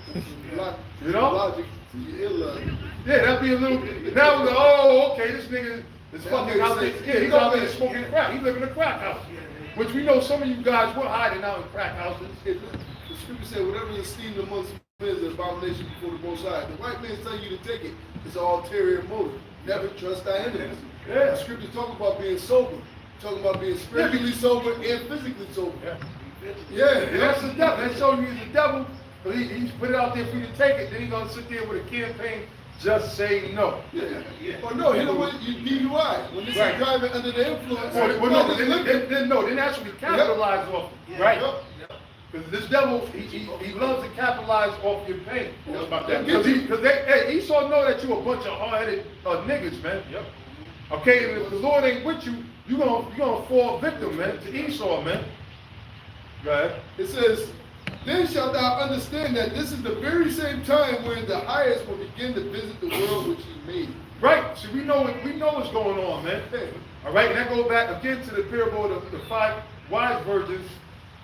You know? Logic to your illogic. Yeah, that'd be a little. Now we're like, oh, okay, this nigga It's That fucking makes out there. sense. Yeah, he's out there smoking crack. He live in a crack house. Which we know some of you guys were hiding out in crack houses. The scripture said, whatever is esteemed amongst men is an abomination before the Most High. The white man telling you to take it. It's an ulterior motive. Never trust thy enemies. Yeah. The scripture talk about being sober. Talking about being spiritually sober and physically sober. Yeah. And that's the devil. That shows you he's the devil. But he's put it out there for you to take it. Then he's gonna sit there with a campaign. Just say no. Yeah. Or no, you know what? You DUI. When this Right. is driving under the influence. Well, no, then actually capitalize off it. Right? Because this devil, he loves to capitalize off your pain. What about that? Because Esau know that you a bunch of hard-headed niggas, man. Yep. Okay, and if the Lord ain't with you, you gonna fall victim, man, to Esau, man. Go ahead. It says, then shalt thou understand that this is the very same time when the highest will begin to visit the world which he made. Right. See, we know what's going on, man. All right, and that goes back again to the parable of the 5 wise virgins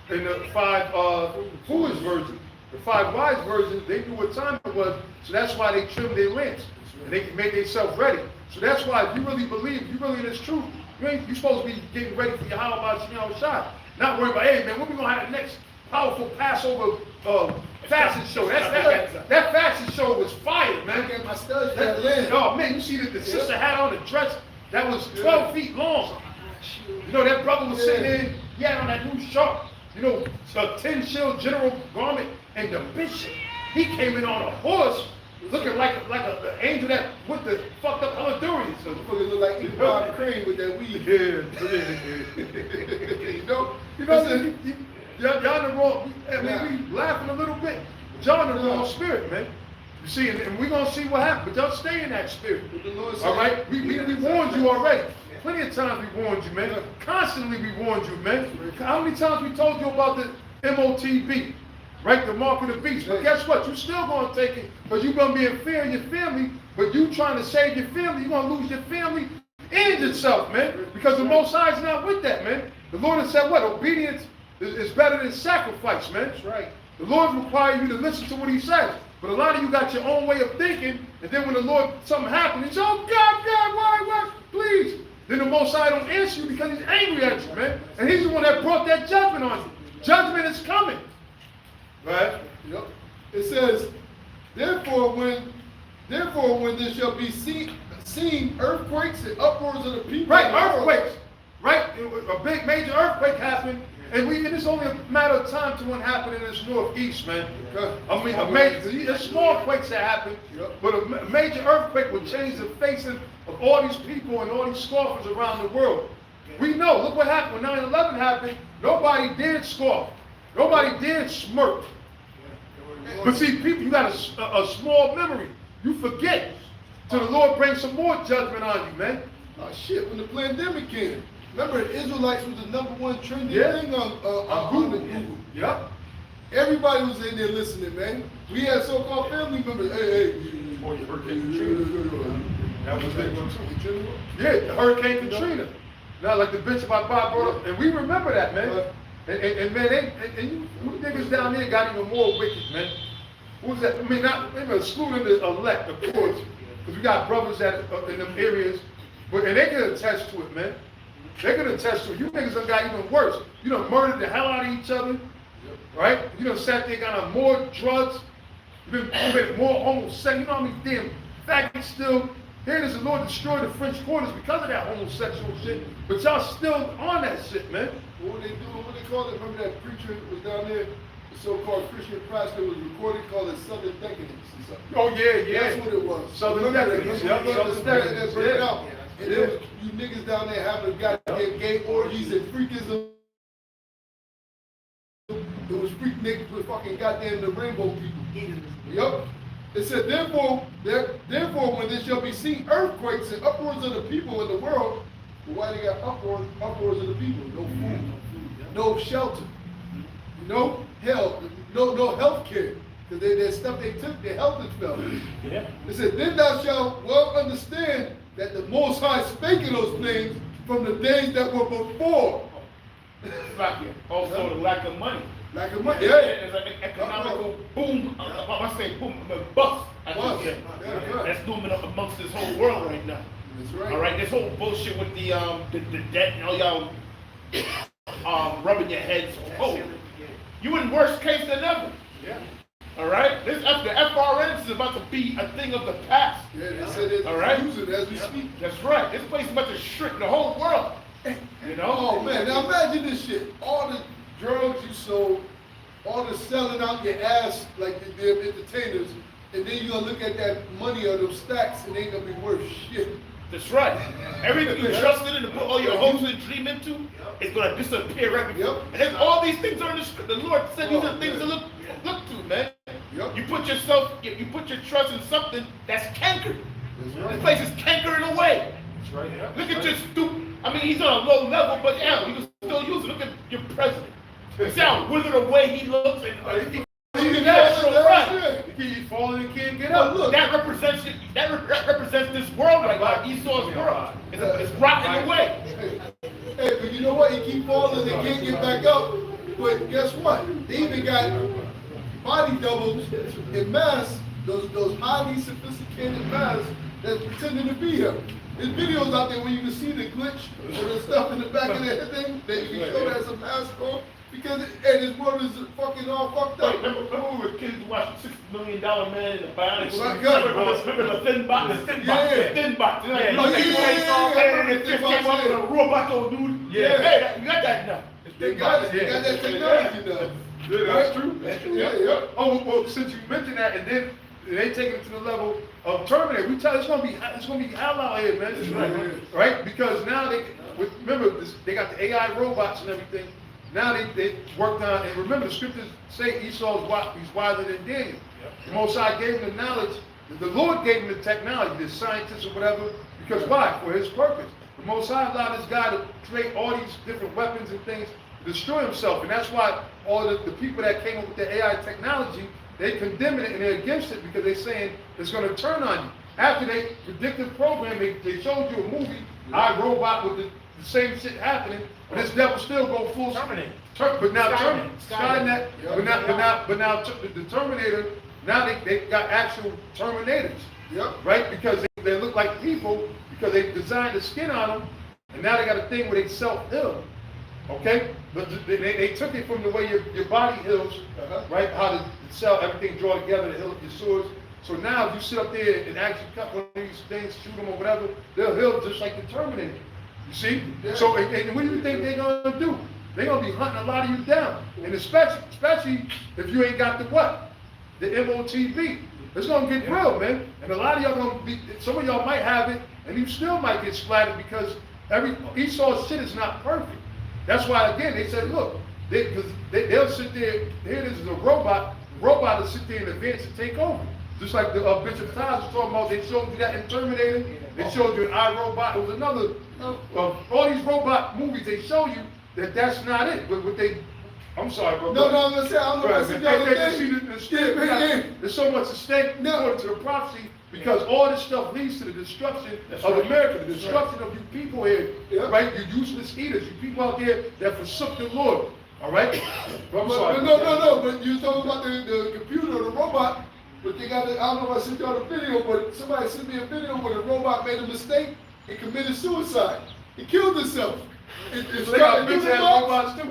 and the 5 foolish virgins. The 5 wise virgins, they knew what time it was, so that's why they trimmed their lamps. And they made themselves ready. So that's why if you really believe, if you really in this truth, you're supposed to be getting ready for your Halloween shot. Not worried about, hey man, when we gonna have the next powerful Passover fashion show? That fashion show was fire, man. Get my studs that land. Oh man, you see that the sister had on a dress that was 12 feet long. You know, that brother was sitting there, he had on that new shirt, you know, a 10 shield general garment, and the bishop, he came in on a horse, looking like an angel that with the fucked up Honduran. So Motherfucker look like eating Bob Crane with that weed. Y'all in the wrong. I mean, we laughing a little bit. But y'all in the wrong spirit, man. You see, and we're gonna see what happens. But y'all stay in that spirit. All right, we warned you already. Plenty of times we warned you, man. Constantly we warned you, man. How many times we told you about the MOTB? Right, the mark of the beast. But guess what? You're still going to take it because you're going to be in fear of your family, but you trying to save your family, you're going to lose your family and yourself, man. Because the Most High is not with that, man. The Lord has said what? Obedience is better than sacrifice, man. That's right. The Lord requires you to listen to what he says. But a lot of you got your own way of thinking, and then when the Lord, something happens, you say, oh God, why, please. Then the Most High don't answer you because he's angry at you, man. And he's the one that brought that judgment on you. Judgment is coming. Right? Yep. It says, therefore when there shall be seen earthquakes and uproars of the people. Right, earthquakes. Right? A big major earthquake happened, and it's only a matter of time to what happened in this northeast, man. I mean, there's small quakes that happen, but a major earthquake will change the faces of all these people and all these scoffers around the world. We know, look what happened when 9/11 happened. Nobody did scoff. Nobody did smirk. But see, people, you got a small memory. You forget. Till the Lord brings some more judgment on you, man. Oh shit, when the pandemic came, remember the Israelites was the #1 trending thing on Google. Yep. Everybody was in there listening, man. We had so-called family members. Hey. Oh, you Hurricane Katrina. That was big one too. Yeah, Hurricane Katrina. Now, like the bishop I brought up, and we remember that, man. And man, you niggas down there got even more wicked, man. Who's that? I mean, not excluding the elect, of course, because we got brothers that in them areas, and they can attest to it, man. They can attest to it. You niggas done got even worse. You done murdered the hell out of each other, right? You done sat there, got on more drugs, you been more homosexual. You know how many damn faggots still. Here it is, the Lord destroyed the French quarters because of that homosexual shit, but y'all still on that shit, man. What they do, what they call it? Remember that preacher that was down there, the so-called Christian pastor was recorded, called it Southern Decadence or something. Oh yeah. That's what it was. Southern Decadence. Yep, Southern Decadence. Yeah. And there was you niggas down there having goddamn gay orgies and freakism. It was freak niggas with fucking goddamn the rainbow people. Yep. It said, therefore, when there shall be seen earthquakes and uproars of the people in the world, but why they got uproars of the people? No food, no shelter, no hell, no health care. Because that stuff they took, their health is felt. Yeah. It said, then thou shalt well understand that the Most High spake of those things from the days that were before. Also the lack of money. Like a money, Yeah, it's an economical boom. I say boom, bust. Bust. That's looming up amongst this whole world right now. That's right. All right, this whole bullshit with the debt and all y'all rubbing your heads. Oh, you in worse case than ever. Yeah. All right, this after FRNs is about to be a thing of the past. Yeah, they said they're All right. using it as we speak. That's right. This place is about to shrink the whole world. You know? Oh man, now imagine this shit. All the drugs you sold, all the selling out your ass like the damn entertainers, and then you gonna look at that money or those stacks and they ain't gonna be worth shit. That's right. Everything you trusted in to put all your hopes and dream into is gonna disappear right before. Yep. And then all these things are in the script. The Lord said these are things to look to, man. Yep. You put your trust in something that's cankered. That's right. This place is cankering away. That's right. Yeah. Look at your stupid. I mean, he's on a low level, but yeah, you can still use it. Look at your president. You see how withered away he looks, and he's natural, right? He keep falling and can't get up. Look. That represents this world right now, Esau's world. It's rotting away. Hey, but you know what? He keep falling and can't get back up. But guess what? They even got body doubles in masks, those highly sophisticated masks that's pretending to be him. There's videos out there where you can see the glitch or the stuff in the back of their thing that you can show that as a mask on. Because this world is fucking all fucked up. Remember we were kids watching $6 Million Man in the Bionic. Well, Remember the thin box? The thin box. Yeah. The thin box. Yeah, And it just came up with a robot old dude. Yeah. Hey, you got that now. They got it. They got that technology now. Yeah, that's true. That's true. Yeah, yeah. Oh, well, since you mentioned that, and then they take it to the level of Terminator. We tell it's gonna be hell out here, man. It's right? Because now remember they got the AI robots and everything. Now they worked on, and remember the scriptures say Esau's he's wiser than Daniel. The Most High gave him the knowledge. The Lord gave him the technology, the scientists or whatever. Because why? For His purpose. The Most High allowed this guy to create all these different weapons and things to destroy himself, and that's why all the people that came up with the AI technology, they condemn it and they're against it because they're saying it's going to turn on you. After they predictive program, they showed you a movie, iRobot, with the same shit happening, but this devil still go full Terminator. But now Skynet. but now the Terminator, now they got actual Terminators, Yep. right? Because they look like people because they designed the skin on them, and now they got a thing where they self-heal. Okay, but they took it from the way your body heals, right? How the cell, everything draw together to heal up your sores. So now if you sit up there and actually cut one of these things, shoot them or whatever, they'll heal just like the Terminator. You see? Yeah. So and what do you think they're gonna do? They're gonna be hunting a lot of you down, and especially if you ain't got the what? The MOTV. It's gonna get real, man. And a lot of y'all gonna be. Some of y'all might have it, and you still might get splattered because Esau's shit is not perfect. That's why, again, they said, look, they'll sit there, here this is a robot will sit there and advance and take over. Just like the Bishop Tyler was talking about, they showed you that in Terminator, they showed you in iRobot, it was another, all these robot movies, they show you that that's not it, but what they, I'm sorry, bro. No, I'm gonna say, I don't know what's the other thing. There's so much at stake according to the prophecy, because all this stuff leads to the destruction of America, the destruction of you people here, right? You useless eaters, you people out there that forsook the Lord, all right? I'm sorry. But no, but you talking about the computer or the robot, but they got, I don't know if I sent y'all the video, but somebody sent me a video where the robot made a mistake and committed suicide. He killed himself. It So they got bitch ass robots too.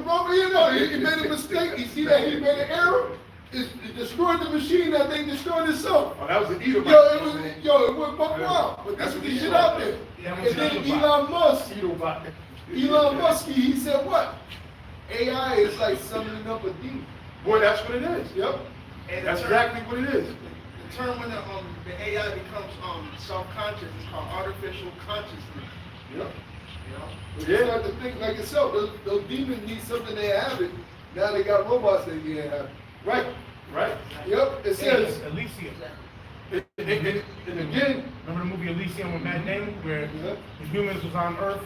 He made a mistake. You see that he made an error? It destroyed the machine. That thing destroyed itself. Oh, that was an eater. It went buck wild. But that's what he shit out there. And then Elon Musk, he said what? AI is like summoning up a demon. Boy, that's what it is. Yep. And That's the exactly what it is. The term when the AI becomes self-conscious is called artificial consciousness. Yep. You know? You start to think like yourself. Those demons need something they have it. Now they got robots they can't have it. Right, right. Yep. It says. Elysium. And again, Remember the movie Elysium with Matt Damon, where the humans was on Earth,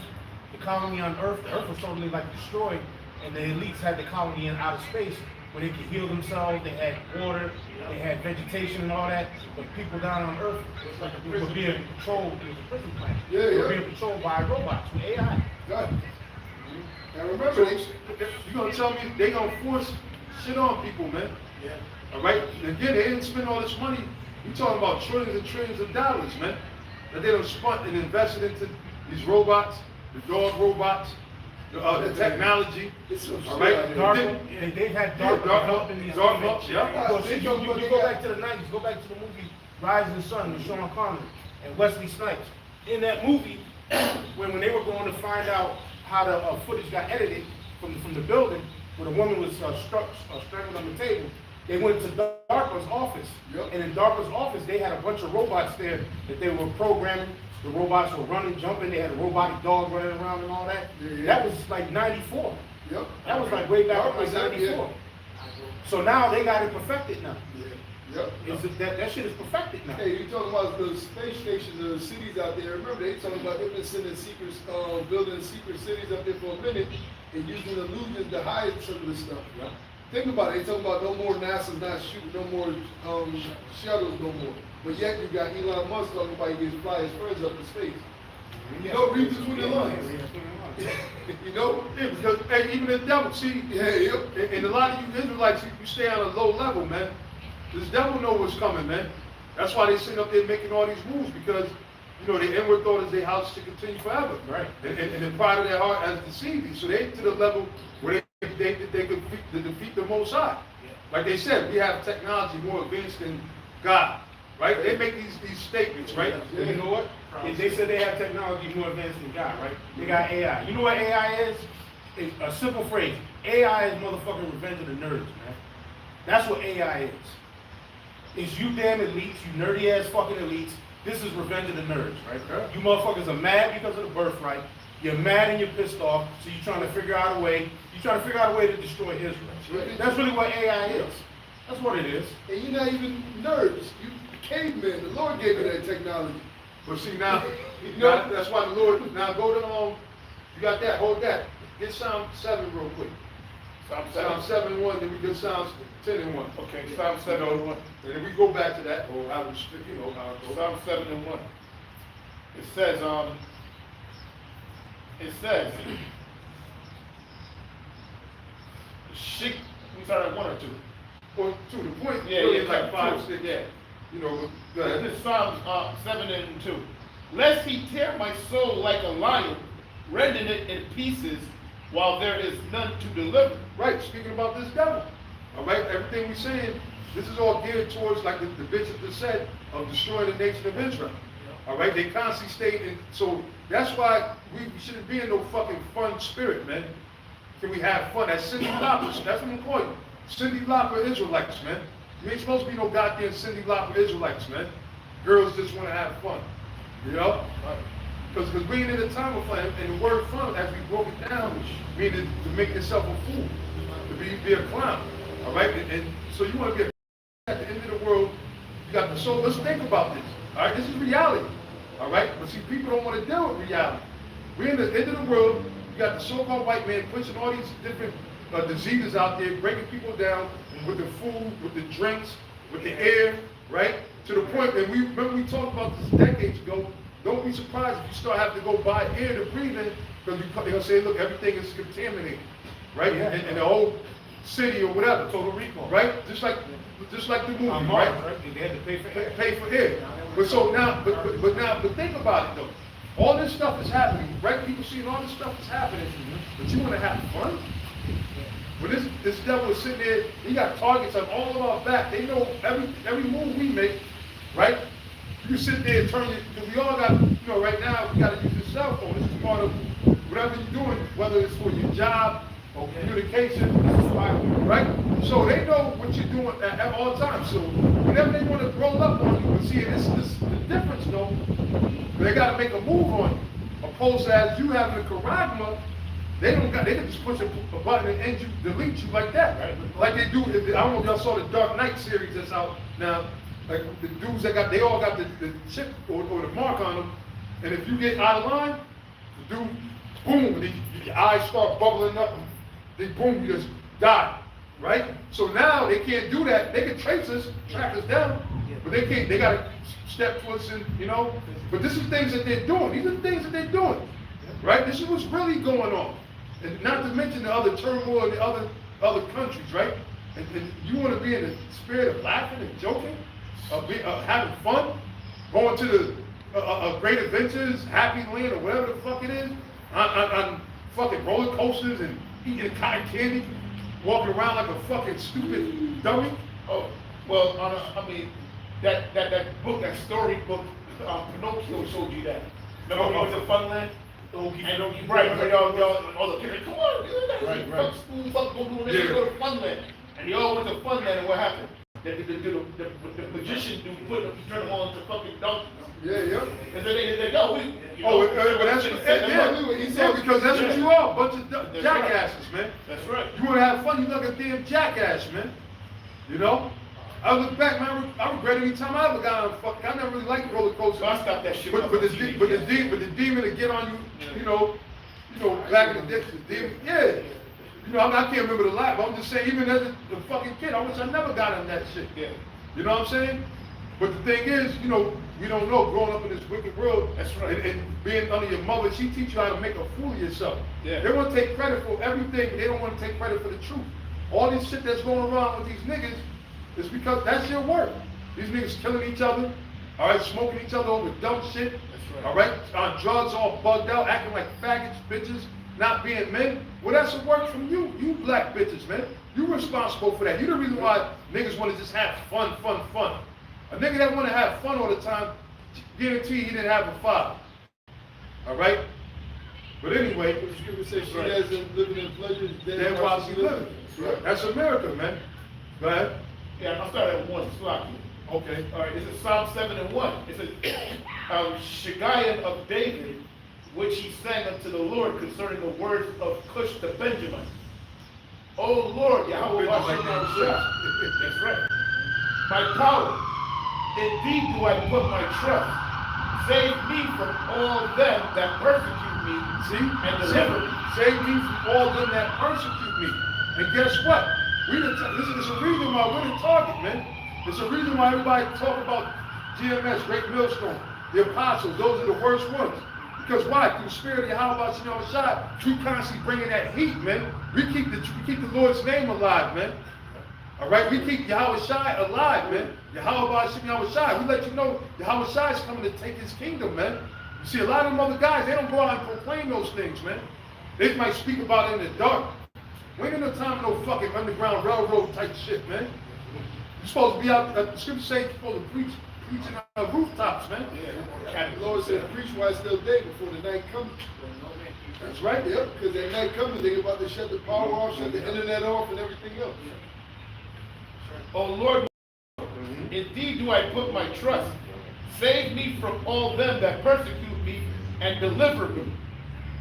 the colony on Earth, the Earth was totally like destroyed, and the elites had the colony in outer space where they could heal themselves, they had water, they had vegetation and all that, but people down on Earth were being controlled, it was a prison planet. They were being controlled by robots with AI. Got it. And remember, you gonna tell me they gonna force shit on people, man? Yeah. All right. Again, they didn't spend all this money. We talking about trillions and trillions of dollars, man. that they done spent and invested into these robots, the dog robots, the technology. It's some All right, shit. DARPA, they've had DARPA developing these things. yeah. Because if you go back to the 90s, go back to the movie Rising Sun with Sean Connery and Wesley Snipes. In that movie, when they were going to find out how the footage got edited from the building, where the woman was strangled on the table, they went to DARPA's office. Yep. And in DARPA's office, they had a bunch of robots there that they were programming. The robots were running, jumping. They had a robotic dog running around and all that. Yeah. That was like 94. Yep. That was like way back DARPA's in like out, yeah. 94. So now they got it perfected now. Yeah. Yep. That shit is perfected now. Hey, you talking about the space stations and the cities out there? Remember, they talking about they've been sending secret, building secret cities up there for a minute and using illusions to hide some of this stuff. Yeah. Think about it. They talking about no more NASA's not shooting no more shuttles no more. But yet you got Elon Musk talking about he can fly his friends up to space. You know, read between the lines. You know? Yeah, because hey, even the devil, see, and a lot of you Israelites, you stay on a low level, man. This devil know what's coming, man. That's why they sitting up there making all these rules, because, you know, the inward thought is their house to continue forever. Right. And the pride of their heart has deceived you. So they to the level where they could defeat the Most High. Like they said, we have technology more advanced than God. Right? They make these statements, right? Yeah. And you know what? They said they have technology more advanced than God, right? They got AI. You know what AI is? It's a simple phrase. AI is motherfucking revenge of the nerds, man. That's what AI is. It's you damn elites, you nerdy ass fucking elites. This is revenge of the nerds, right? You motherfuckers are mad because of the birthright. You're mad and you're pissed off, so you're trying to figure out a way. You're trying to figure out a way to destroy Israel. That's really what AI is. That's what it is. And you're not even nerds. You cavemen. The Lord gave you that technology. But see now, now, that's why the Lord, now go to, you got that, hold that. Get Psalm 7 real quick. Psalm 7 and 1, then we get Psalm 10 and 1. Okay, Psalm 7 and 1. And then we go back to that, or how we, you know, how it goes. Psalm 7 and 1. It says, we start at 1 or 2. Or 2, the point Yeah, really yeah, is like like 5, two. 6, yeah. You know, go ahead. This is Psalm 7 and 2. Lest he tear my soul like a lion, rending it in pieces, while there is none to deliver. Right, speaking about this devil. All right, everything we're saying, this is all geared towards, like the bishop just said, of destroying the nation of Israel. All right, they constantly stay in, so that's why we shouldn't be in no fucking fun spirit, man. Can we have fun? That's Cindy Lauper, that's what I'm calling you. Cindy Lauper Israelites, man. You ain't supposed to be no goddamn Cindy Lauper Israelites, man. Girls just want to have fun, you know? Because we ain't in a time of fun, and the word fun, as we broke it down, meaning to make yourself a fool, to be a clown, all right? And so you want to be at the end of the world, you got the soul. Let's think about this, all right? This is reality, all right? But see, people don't want to deal with reality. We're in the end of the world, you got the so-called white man pushing all these different diseases out there, breaking people down with the food, with the drinks, with the air, right? To the point that we talked about this decades ago. Don't be surprised if you start having to go buy air to breathe in, because they're going to say, look, everything is contaminated, right? Yeah. And the whole city or whatever. Total recall. Right? Just like the movie, Mars, right? They had to pay for air. Pay for air. But so now, but think about it though. All this stuff is happening, right? People seeing all this stuff is happening, but you want to have fun? When this devil is sitting there, he got targets on all of our back. They know every move we make, right? You can sit there and turn it, because we all got, you know, right now, we got to use your cell phone. This is part of whatever you're doing, whether it's for your job or communication, right? So they know what you're doing at all times. So whenever they want to roll up on you, and see, this is the difference, though. They got to make a move on you. Opposed to as you having a charagma, they can just push a button and you delete you like that, right? Like they do. I don't know if y'all saw the Dark Knight series that's out now. Like the dudes they all got the chip or the mark on them, and if you get out of line, the dude, boom, your eyes start bubbling up, and they boom, you just die, right? So now they can't do that. They can trace us, track us down, but they can't. They got to step towards and you know. But this is things that they're doing. These are the things that they're doing, right? This is what's really going on, and not to mention the other turmoil in the other countries, right? And you want to be in the spirit of laughing and joking. Having fun, going to Great Adventures, Happy Land, or whatever the fuck it is, on fucking roller coasters and eating cotton candy, walking around like a fucking stupid dummy? Oh, well, I mean, that book, that story book, Pinocchio showed you that. Remember when he went to Funland? And right, all the kids, come on, Right. fuck school, fuck go do this, go to Funland. And they all went to Funland, and what happened? The magician dude turned them all into fucking donkeys. Yeah. And then they yo, we. But that's because that's what you are, a bunch of jackasses, man. That's right. You want to have fun, you look at damn jackass, man. You know? I look back, man, I regret any time I ever got on a fucking, I never really liked roller coasters. So I stopped that shit. But the demon to get on you, you know, back in the day, the demon, yeah. You know, I can't remember the lie, but I'm just saying, even as a fucking kid, I wish I never got on that shit. Yeah. You know what I'm saying? But the thing is, you know, we don't know, growing up in this wicked world, That's right. and being under your mother, she teach you how to make a fool of yourself. Yeah. They want to take credit for everything, they don't want to take credit for the truth. All this shit that's going around with these niggas is because that's your work. These niggas killing each other, all right, smoking each other over dumb shit, right. all right, on drugs, all bugged out, acting like faggots, bitches, not being men. Well, that's a work from you black bitches, man. You responsible for that. You the reason why niggas want to just have fun. A nigga that want to have fun all the time, guarantee he didn't have a father. All right? But anyway, The scripture says she doesn't live in pleasure, then while she living. Right. That's America, man. Go ahead. Yeah, I'll start at 1, Slocky. Okay. All right, this is Psalm 7 and 1. It says, Shagaiah of David, which he sang unto the Lord concerning the words of Cush to Benjamin. O Lord, Yahweh, that's right. My power, indeed do I put my trust. Save me from all them that persecute me. See? And deliver me. Save me from all them that persecute me. And guess what? Listen, it's a reason why we're the target, man. It's a reason why everybody talk about GMS, Great Millstone, the apostles, those are the worst ones. Because why? Through the spirit of Yahweh Shem Shai, we constantly bringing that heat, man. We keep the Lord's name alive, man. All right, we keep Yahweh Shai alive, man. Yahweh Shem Shai. We let you know Yahweh Shai is coming to take his kingdom, man. You see, a lot of them other guys, they don't go out and proclaim those things, man. They might speak about it in the dark. We ain't got no time for no fucking underground railroad type shit, man. You're supposed to be out, the scripture says you're supposed to preaching on rooftops, man. Yeah. The Lord said, preach while it's still day before the night comes. That's right. Yep, because that night comes, they're about to shut the power off, shut the internet off, and everything else. O Lord, indeed do I put my trust. Save me from all them that persecute me and deliver me.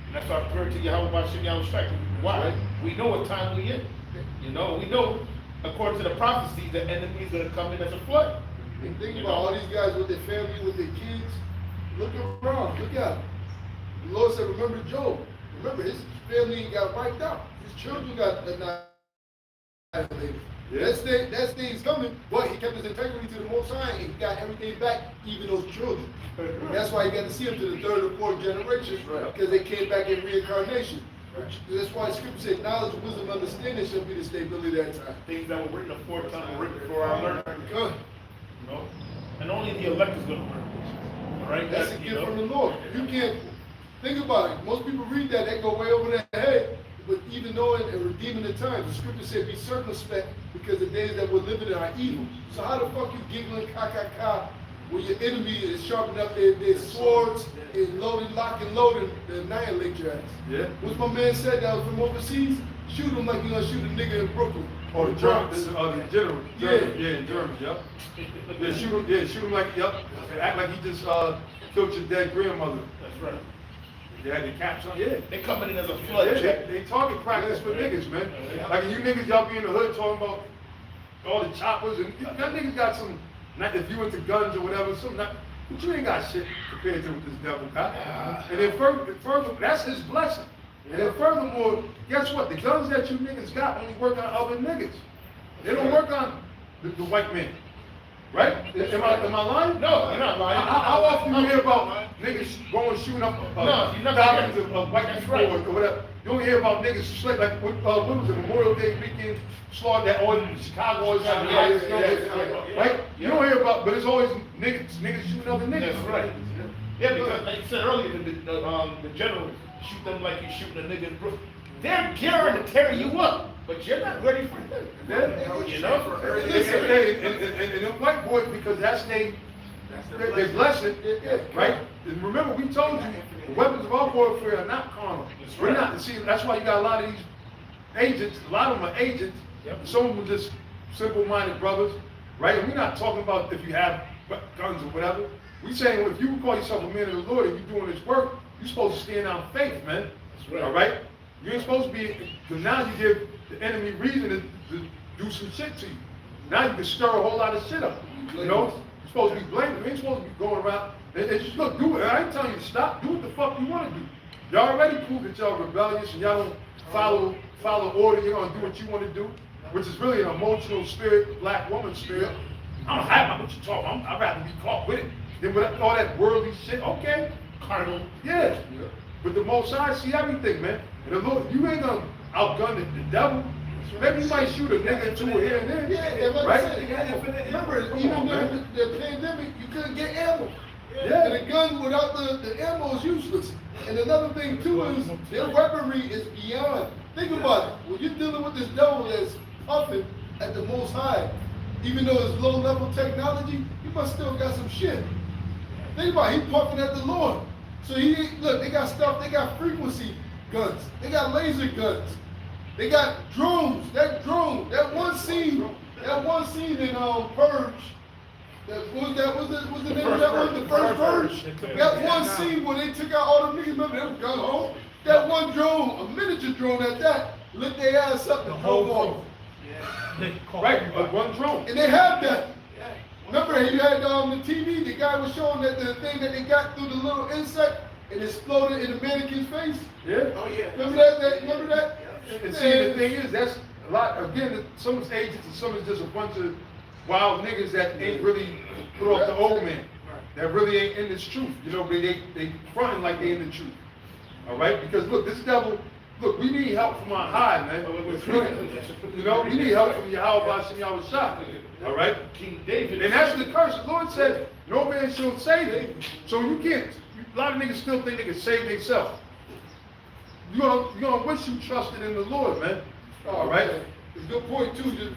And that's our prayer to Yahweh Shem Shai. Why? We know what time we in. You know, we know, according to the prophecy, the enemy is going to come in as a flood. And think about all these guys with their family, with their kids. Look around, look at them. The Lord said, remember Job. Remember, his family got wiped out. His children got annihilated. Yeah. That day is coming, but he kept his integrity to the Most High, and he got everything back, even those children. And that's why he got to see them to the third or fourth generation, because they came back in reincarnation. That's why the scripture said, knowledge, wisdom, understanding shall be the stability of that time. Things that were written aforetime were written for our learning. Good. You know? And only the elect is going to learn this. All right? That's a gift from the Lord. You can't think about it. Most people read that, they go way over their head. But even knowing and redeeming the times, the scripture said, be circumspect because the days that we're living in are evil. So how the fuck you giggling, ka when your enemy is sharpening up their swords and loading, lock and loading to annihilate your ass? Yeah. What's my man said that was from overseas? Shoot him like you're gonna shoot a nigga in Brooklyn. Or the Germans, the general. Yeah. In Germany, yep. Shoot him like, yep. Act like he just killed your dead grandmother. That's right. They had the caps on, yeah. They coming in as a flood. Yeah, they target practice for niggas, man. Like you niggas, y'all be in the hood talking about all the choppers, and y'all niggas got some, not if you into guns or whatever, some not, but you ain't got shit compared to what this devil got. And then further, that's his blessing. And then furthermore, guess what? The guns that you niggas got only work on other niggas. They don't work on the white man. Right? Am I lying? No, you're not lying. How often do you hear about niggas going shooting up thousands of white people or whatever? You don't hear about niggas straight like what was it, Memorial Day weekend slaughter that all in Chicago always have right? You don't hear about, but it's always niggas shooting other niggas. That's right. Yeah, because like you said earlier, the general shoot them like you're shooting a nigga in the brook. They're gearing to tear you up, but you're not ready for them. You know? And them white boys, because that's their blessing, right? And remember, we told you, the weapons of our warfare are not carnal. We're not, see, that's why you got a lot of these agents, a lot of them are agents, some of them are just simple-minded brothers, right? And we're not talking about if you have guns or whatever. We're saying, if you call yourself a man of the Lord and you're doing this work, you're supposed to stand out in faith, man. All right? You ain't supposed to be, because now you give the enemy reason to do some shit to you. Now you can stir a whole lot of shit up. You know? You're supposed to be blaming. You ain't supposed to be going around. And just look, do it. I ain't telling you to stop. Do what the fuck you want to do. Y'all already proved that y'all rebellious and y'all don't follow order. You're going to do what you want to do, which is really an emotional spirit, black woman spirit. I don't have what you talk about. I'd rather be caught with it than with all that worldly shit. Okay. Carnal. Yeah. But the Most High see everything, man. And the Lord, you ain't gonna outgun the devil. Maybe you might shoot a nigga two here and there. Yeah, right? Remember, even during the pandemic, you couldn't get ammo. Yeah. And a gun without the ammo is useless. And another thing too is their weaponry is beyond. Think about it. When you're dealing with this devil that's puffing at the Most High, even though it's low-level technology, you must still got some shit. Think about it. He puffing at the Lord. So look, they got stuff, they got frequency guns, they got laser guns, they got drones, that one scene in Purge, was the name of that one, the first Purge? That one scene where they took out all the niggas, remember they was gun home? That one drone, a miniature drone at that, lit their ass up and drove off. Right, one drone. And they have that. Remember, you had the TV, the guy was showing that the thing that they got through the little insect and exploded in the mannequin's face? Yeah. Oh, yeah. Remember that? And see, the thing is, that's a lot, again, some is agents and some is just a bunch of wild niggas that ain't really put off the old man. That really ain't in this truth. You know, they fronting like they in the truth. All right? Because look, this devil, look, we need help from our high, man. You know, we need help from Yahweh Hashem Yahweh. All right? King David. And that's the curse. The Lord said, no man shall save him. So you can't, a lot of niggas still think they can save themselves. You're gonna wish you trusted in the Lord, man. All right? It's a good point, too, just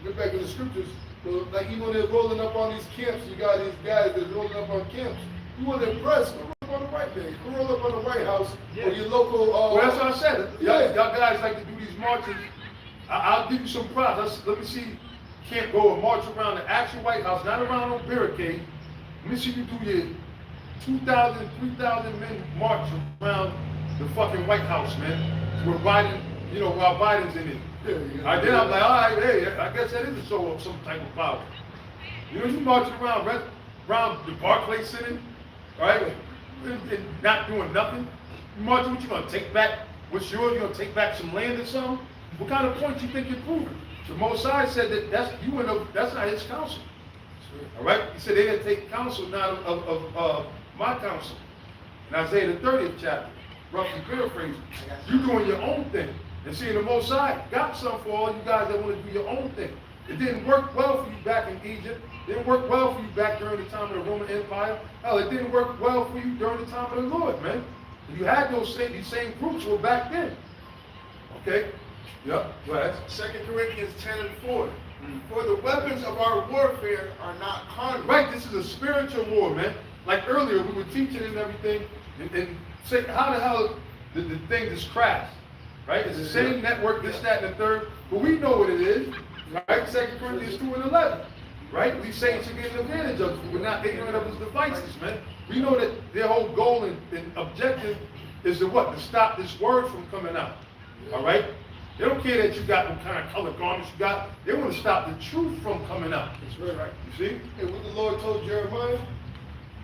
get back to the scriptures. So, like, even when they're rolling up on these camps, you got these guys that's rolling up on camps. You want to impress, go roll up on the White Man. Go roll up on the White House or your local... well, that's what I said. Y'all guys like to do these marches. I'll give you some props. Let me see. Can't go and march around the actual White House, not around no barricade. Let me see you do your 2,000, 3,000 men march around the fucking White House, man. Where Biden, you know, while Biden's in it. Then I'm like, all right, hey, I guess that is a show of some type of power. You know, you marching around the Barclays Center, right, and not doing nothing. You marching, what you gonna take back? What's yours? You gonna take back some land or something? What kind of point you think you're proving? The Most High said that that's not his counsel. All right? He said they didn't take counsel not of my counsel. In Isaiah the 30th chapter, roughly paraphrasing, you're doing your own thing. And see, the Most High got some for all you guys that want to do your own thing. It didn't work well for you back in Egypt. It didn't work well for you back during the time of the Roman Empire. Hell, it didn't work well for you during the time of the Lord, man. You had these same groups were back then. Okay? Yep, go ahead. 2 Corinthians 10:4. For the weapons of our warfare are not carnal. Right, this is a spiritual war, man. Like earlier, we were teaching and everything, and say, how the hell did the thing just crash? Right? It's the same network, this, that, and the third, but we know what it is. Right? 2 Corinthians 2:11. Right? These saints are getting advantage of it. We're not ignorant of his devices, man. We know that their whole goal and objective is to what? To stop this word from coming out. All right? They don't care that you got what kind of color garments you got. They want to stop the truth from coming out. That's right. You see? And what the Lord told Jeremiah,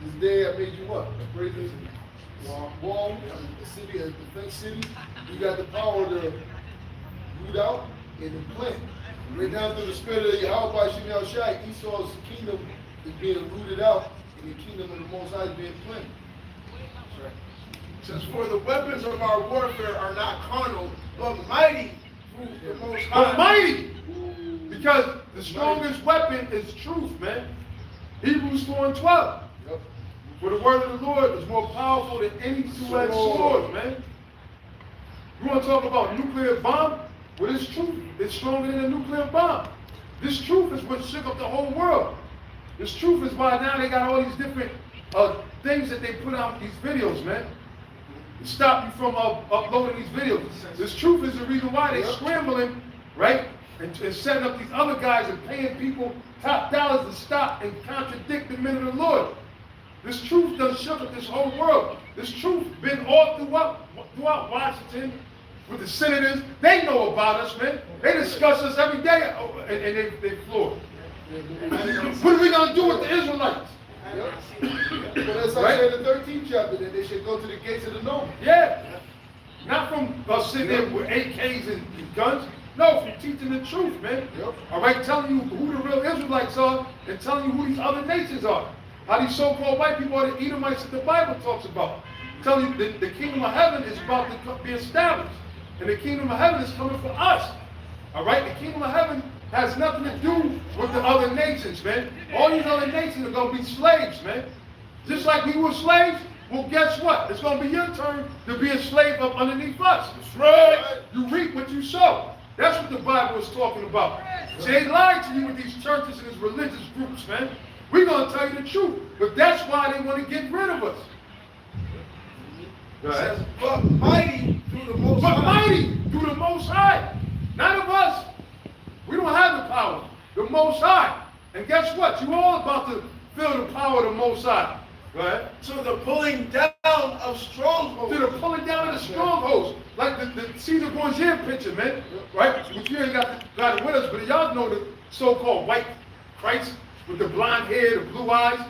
this day I made you what? A brazen wall, a city, a defense city. You got the power to root out and plant. Right now through the spirit of Yahweh Shem Yahushai, Esau's kingdom is being rooted out and the kingdom of the Most High is being planted. That's right. It says, for the weapons of our warfare are not carnal, but mighty through the Most High. Almighty! Because the strongest weapon is truth, man. Hebrews 4:12. Yep. For the word of the Lord is more powerful than any two-edged sword, man. You want to talk about nuclear bomb? Well, this truth is stronger than a nuclear bomb. This truth is what shook up the whole world. This truth is why now they got all these different things that they put out these videos, man. To stop you from uploading these videos. This truth is the reason why they're scrambling, right? And setting up these other guys and paying people top dollars to stop and contradict the men of the Lord. This truth done shook up this whole world. This truth been all throughout Washington with the senators. They know about us, man. They discuss us every day, and they floored. What are we going to do with the Israelites? But that's like Right? in the 13th chapter that they should go to the gates of the north. Yeah. Not from sitting there with AKs and guns. No, from teaching the truth, man. Yep. All right, telling you who the real Israelites are and telling you who these other nations are. How these so-called white people are the Edomites that the Bible talks about. Telling you that the kingdom of heaven is about to be established. And the kingdom of heaven is coming for us. All right? The kingdom of heaven has nothing to do with the other nations, man. All these other nations are going to be slaves, man. Just like we were slaves, well, guess what? It's going to be your turn to be a slave up underneath us. That's right. You reap what you sow. That's what the Bible is talking about. See, they lied to you with these churches and these religious groups, man. We're going to tell you the truth. But that's why they want to get rid of us. It says, but mighty through the Most But High. mighty through the Most High. None of us. We don't have the power. The Most High. And guess what? You all about to feel the power of the Most High. Right? To the pulling down of strongholds. To the pulling down of the strongholds. Like the Caesar Borgia picture, man. Right? Which you ain't got it with us, but y'all know the so-called white Christ with the blonde hair, the blue eyes.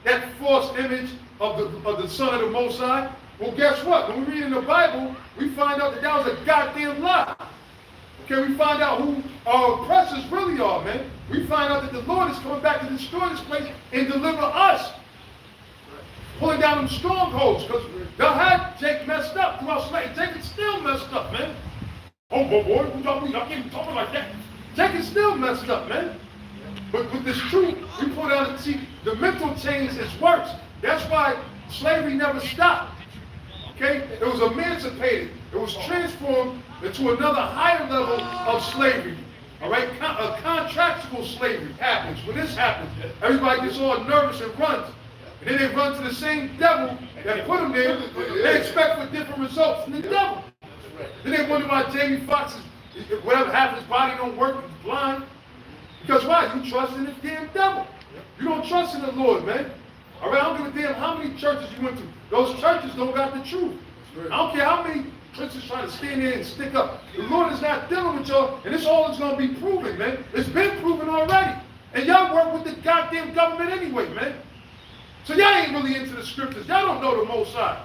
That false image of the Son of the Most High. Well, guess what? When we read in the Bible, we find out that was a goddamn lie. Okay, we find out who our oppressors really are, man. We find out that the Lord is coming back to destroy this place and deliver us. Pulling down them strongholds, because they'll have Jake messed up throughout slavery. Jake is still messed up, man. Oh, boy, I can't talk like that. Jake is still messed up, man. But with this truth, we pull down and see the mental change is worse. That's why slavery never stopped. Okay? It was emancipated. It was transformed into another higher level of slavery. All right? A contractual slavery happens. When this happens, everybody gets all nervous and runs. And then they run to the same devil that put them there. They expect for different results from the devil. Then they wonder why Jamie Foxx is, whatever, half his body don't work, he's blind. Because why? You trust in this damn devil. You don't trust in the Lord, man. All right, I don't give a damn how many churches you went to. Those churches don't got the truth. I don't care how many churches trying to stand there and stick up. The Lord is not dealing with y'all, and this all is going to be proven, man. It's been proven already. And y'all work with the goddamn government anyway, man. So y'all ain't really into the scriptures. Y'all don't know the Most High.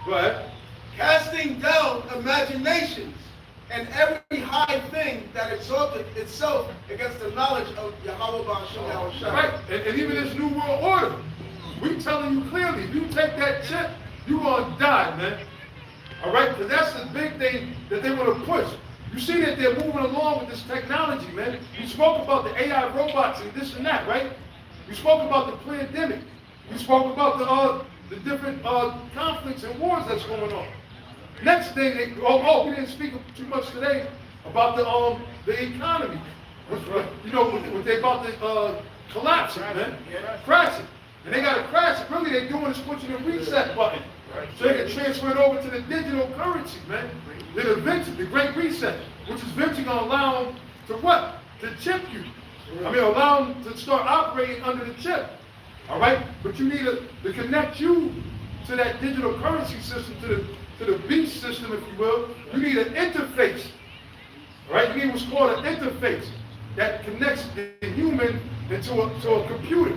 Go ahead. Casting down imaginations and every high thing that exalted itself against the knowledge of Yahweh Ba'ashem Yahushua. Right, and even this New World Order, we telling you clearly, if you take that chip, you're going to die, man. All right, because that's the big thing that they want to push. You see that they're moving along with this technology, man. You spoke about the AI robots and this and that, right? You spoke about the pandemic. You spoke about the different conflicts and wars that's going on. Next thing, we didn't speak too much today about the economy. You know, what they about to collapse it, man. Crash it. And they got to crash it. Really, they're doing is pushing the reset button. So they can transfer it over to the digital currency, man. The great reset, which is eventually going to allow them to what? To chip you. I mean, allow them to start operating under the chip. All right? But you need to connect you to that digital currency system, to the beast system, if you will. You need an interface. All right? You need what's called an interface that connects the human into a computer.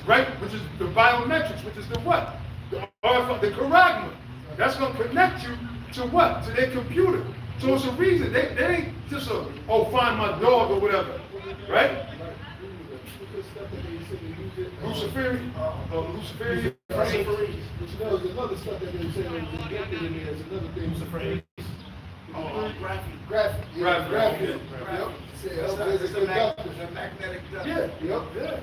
Right? Which is the biometrics, which is the what? The charagma. That's going to connect you to what? To their computer. So it's a reason. They ain't just find my dog or whatever. Right? Luciferian. Luciferian. But you know, there's another stuff that they say that was injected in there. There's another thing. Luciferian. Graphic. Yep. It's a magnetic dust. Yeah. Yep. Yeah.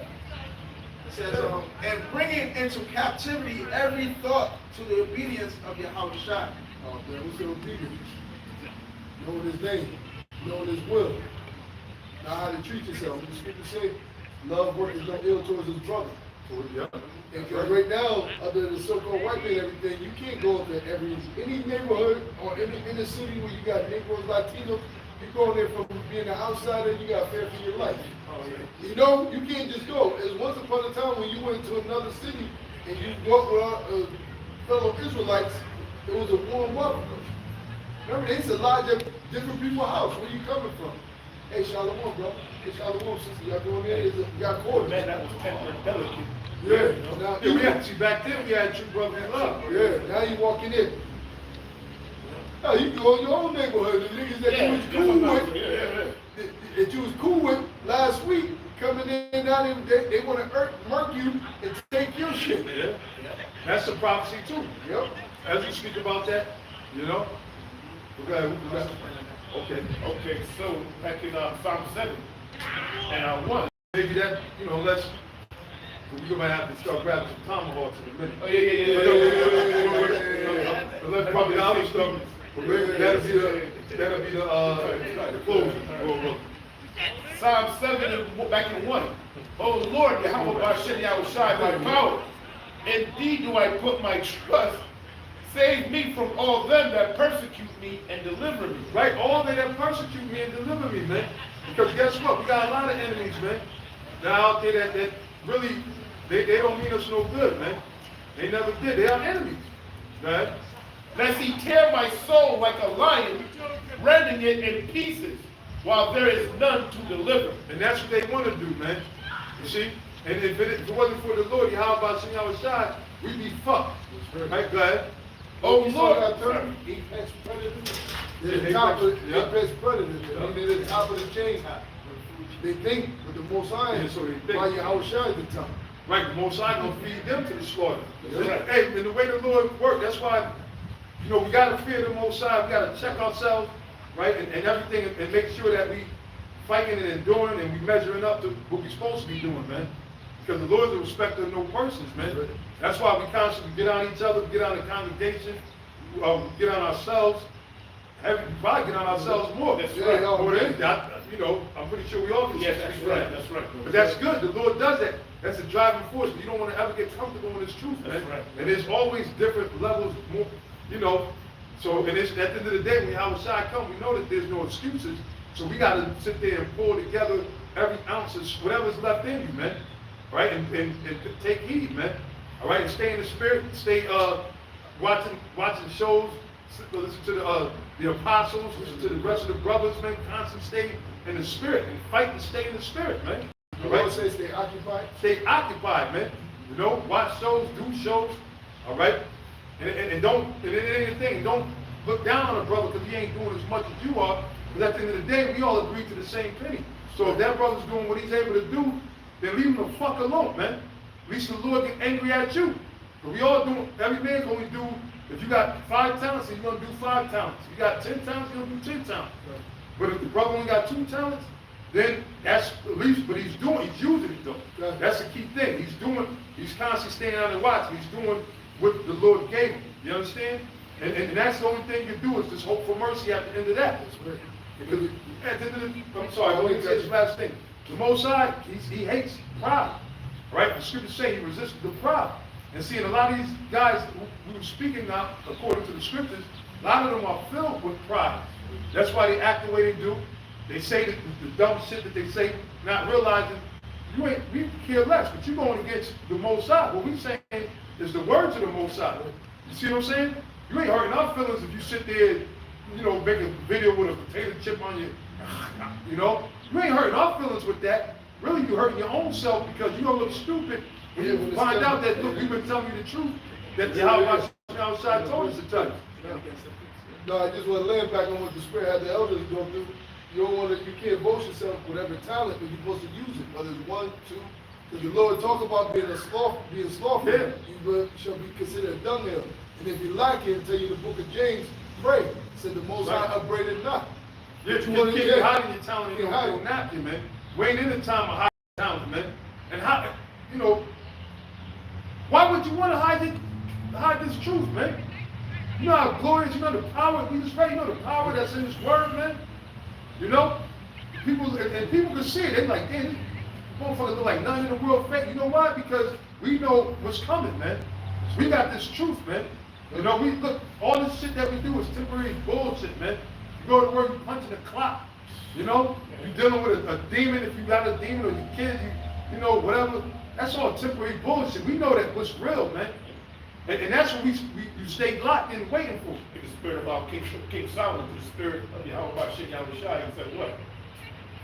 It says, and bringing into captivity every thought to the obedience of Yahweh Shai. Oh, man, what's the obedience? Knowing his name, knowing his will, not how to treat yourself. The scripture say, love workers no ill towards his brother. And because right now, under the so-called white man and everything, you can't go into any neighborhood or in the city where you got Negroes, Latinos, you go in there from being an outsider, you got fear for your life. You know, you can't just go. There's once upon a time when you went to another city and you walked with fellow Israelites, it was a warm welcome. Remember, they used to lodge at different people's house. Where you coming from? Hey, Shalom, bro. Hey, Shalom, sister. Y'all doing there? You got quarters. Man, that was tender and delicate. Yeah. Now, Yeah, we actually back then we had true brother in love. yeah, now you walking in. Now you go in your own neighborhood. The niggas that you was cool with, that you was cool with last week, coming in now they want to murk you and take your shit. Yeah. That's a prophecy too. Yep. As we speak about that, you know. Okay. Okay, so back in Psalm 7 and 1. Maybe that, you know, we might have to start grabbing some tomahawks in a minute. Oh, yeah. Let's probably the other stuff. That'll be the closing. Psalm 7 back in 1. Oh Lord, Yahweh Bashem Yahushai, my power. Indeed do I put my trust. Save me from all them that persecute me and deliver me. Right? All they that persecute me and deliver me, man. Because guess what? We got a lot of enemies, man. Now out there that really, they don't mean us no good, man. They never did. They are enemies, right? Lest he tear my soul like a lion, rending it in pieces, while there is none to deliver. And that's what they want to do, man. You see? And if it wasn't for the Lord, Yahweh Shai, we'd be fucked. Right? Go ahead. Oh You saw that Lord, term, apex predator? Yeah, The top of yeah. apex predator. I mean, they're the top of the chain. They think with the Most High, Yeah, so they think. why Yahweh Shai is the top. Right, the Most High gonna feed them to the slaughter. That's right. Hey, and the way the Lord works, that's why, you know, we gotta fear the Most High, we gotta check ourselves, right, and everything, and make sure that we fighting and enduring and we measuring up to what we're supposed to be doing, man. Because the Lord is a respecter of no persons, man. That's why we constantly get on each other, get on the congregation, get on ourselves. We probably get on ourselves more. That's Yeah, right. y'all More agree. than that, you know, I'm pretty sure we all can. Yes, that's right, that's right. But that's good. The Lord does that. That's a driving force. You don't want to ever get comfortable in this truth, man. That's right. And there's always different levels, more, you know. So, and it's, at the end of the day, when Yahweh Shai come, we know that there's no excuses. So we got to sit there and pull together every ounce of whatever's left in you, man. Right? And take heed, man. All right? And stay in the spirit. Stay watching shows. Listen to the apostles. Listen to the rest of the brothers, man. Constant stay in the spirit and fight and stay in the spirit, man. The All right? Lord says stay occupied. Stay occupied, man. You know, watch shows, do shows, all right? And don't, and it ain't a thing, don't look down on a brother because he ain't doing as much as you are. Because at the end of the day, we all agree to the same penny. So if that brother's doing what he's able to do, then leave him the fuck alone, man. At least the Lord get angry at you. But we all do, every man's gonna do, if you got 5 talents, he's gonna do 5 talents. If you got 10 talents, he's gonna do 10 talents. But if the brother only got 2 talents, then that's at least, but he's using it though. That's the key thing. He's constantly staying out and watching. He's doing what the Lord gave him. You understand? And that's the only thing you do is just hope for mercy at the end of that. Because at the end of the, I'm sorry, I want to say this last thing. The Most High, he hates pride. Right? The scriptures say he resisted the proud. And seeing a lot of these guys who are speaking now, according to the scriptures, a lot of them are filled with pride. That's why they act the way they do. They say the dumb shit that they say, not realizing we care less, but you're going against the Most High. What we saying is the words of the Most High. You see what I'm saying? You ain't hurting our feelings if you sit there, you know, make a video with a potato chip on you know? You ain't hurting our feelings with that. Really, you hurting your own self because you don't look stupid when you find out that, look, we've been telling you the truth, that Yahweh outside told us to tell you. No, I just want to land back on what the Spirit had the elders go through. You don't want to, you can't boast yourself with every talent, but you're supposed to use it, whether it's 1, 2. Because the Lord talk about being slothful, Yeah. you shall be considered a dunghill. And if you lack it, tell you the book of James, pray. Said the Most High upbraided not. Yeah, But you wanna can't get- be hiding your talent in you your hide it. napkin, man. We ain't in the time of hiding talent, man. And how, you know, Why would you want to hide this truth, man? You know how glorious, you know the power, we just read, you know the power that's in this word, man? You know? People, and people can see it, they're like, damn, these motherfuckers look like none in the world fake. You know why? Because we know what's coming, man. We got this truth, man. You know, we look, all this shit that we do is temporary bullshit, man. You go to work, you punching the clock. You know? You're dealing with a demon, if you got a demon, or your kid, you know, whatever. That's all temporary bullshit. We know that what's real, man. And that's what you stay locked in waiting for. In the spirit of our King Solomon, the spirit of Yahweh Shai, he said what?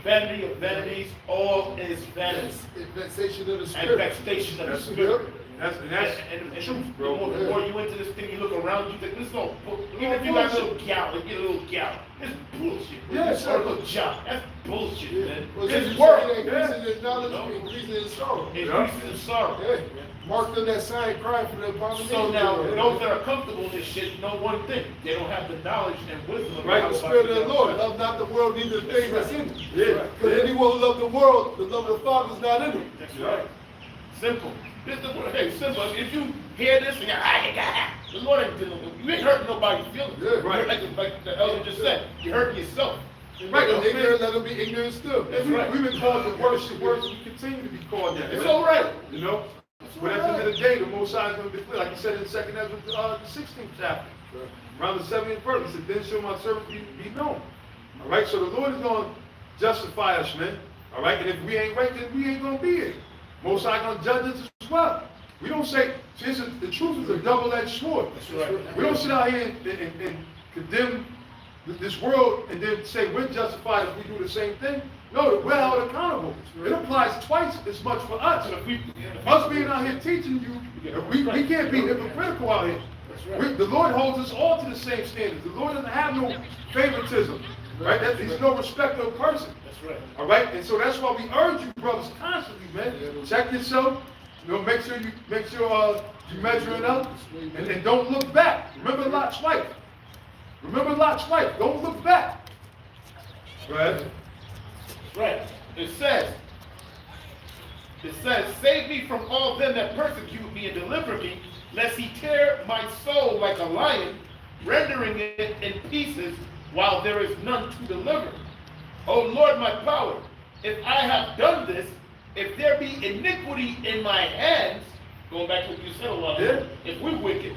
Vanity of vanities, all is vanity. Vexation of the And spirit. vexation of the spirit. That's And truth, bro. The more you into this thing, you look around, you think, this is all even if you got a little gal, you get a little gal, it's bullshit. Yes, Or a little job, that's bullshit, man. Well, This it's world increasing in knowledge, increasing in sorrow. increases in sorrow. Yeah. Marked on that sign, crying for the abomination. So now, those that are comfortable in this shit know one thing. They don't have the knowledge and wisdom of Right, how the to spirit of the fucking Lord. do it. Love not the world, neither the things that's in it. Yeah. Because anyone who loves the world, the love of the Father is not in him. That's right. Simple. This is what, hey, simple. If you hear this and you're, you got it. The Lord ain't dealing with you. You ain't hurting nobody's feelings. Yeah, right. Like the elder just said, you're hurting yourself. Right, and ignorant, let them be ignorant still. That's right. We've been called the worst of worst, we continue to be called that. It's man. all right. You know? But at the end of the day, the Most High is going to be clear. Like he said in the 2nd Ezra, the 16th chapter. Around the 70th verse, he said, then shall my servant be known. All right, so the Lord is going to justify us, man. All right, and if we ain't right, then we ain't going to be it. Most High going to judge us as well. We don't say, see, the truth is a double-edged sword. That's right. We don't sit out here and condemn this world and then say we're justified if we do the same thing. No, we're held accountable. It applies twice as much for us. Us being out here teaching you, we can't be hypocritical out here. The Lord holds us all to the same standards. The Lord doesn't have no favoritism, right? He's no respecter of person. That's right. All right, and so that's why we urge you, brothers, constantly, man. Check yourself. You know, make sure you measure it up, and don't look back. Remember Lot's wife. Remember Lot's wife. Don't look back. Right. Right. It says, save me from all them that persecute me and deliver me, lest he tear my soul like a lion, rendering it in pieces, while there is none to deliver. O Lord, my power, if I have done this, if there be iniquity in my hands, going back to what you said a while ago, if we're wicked,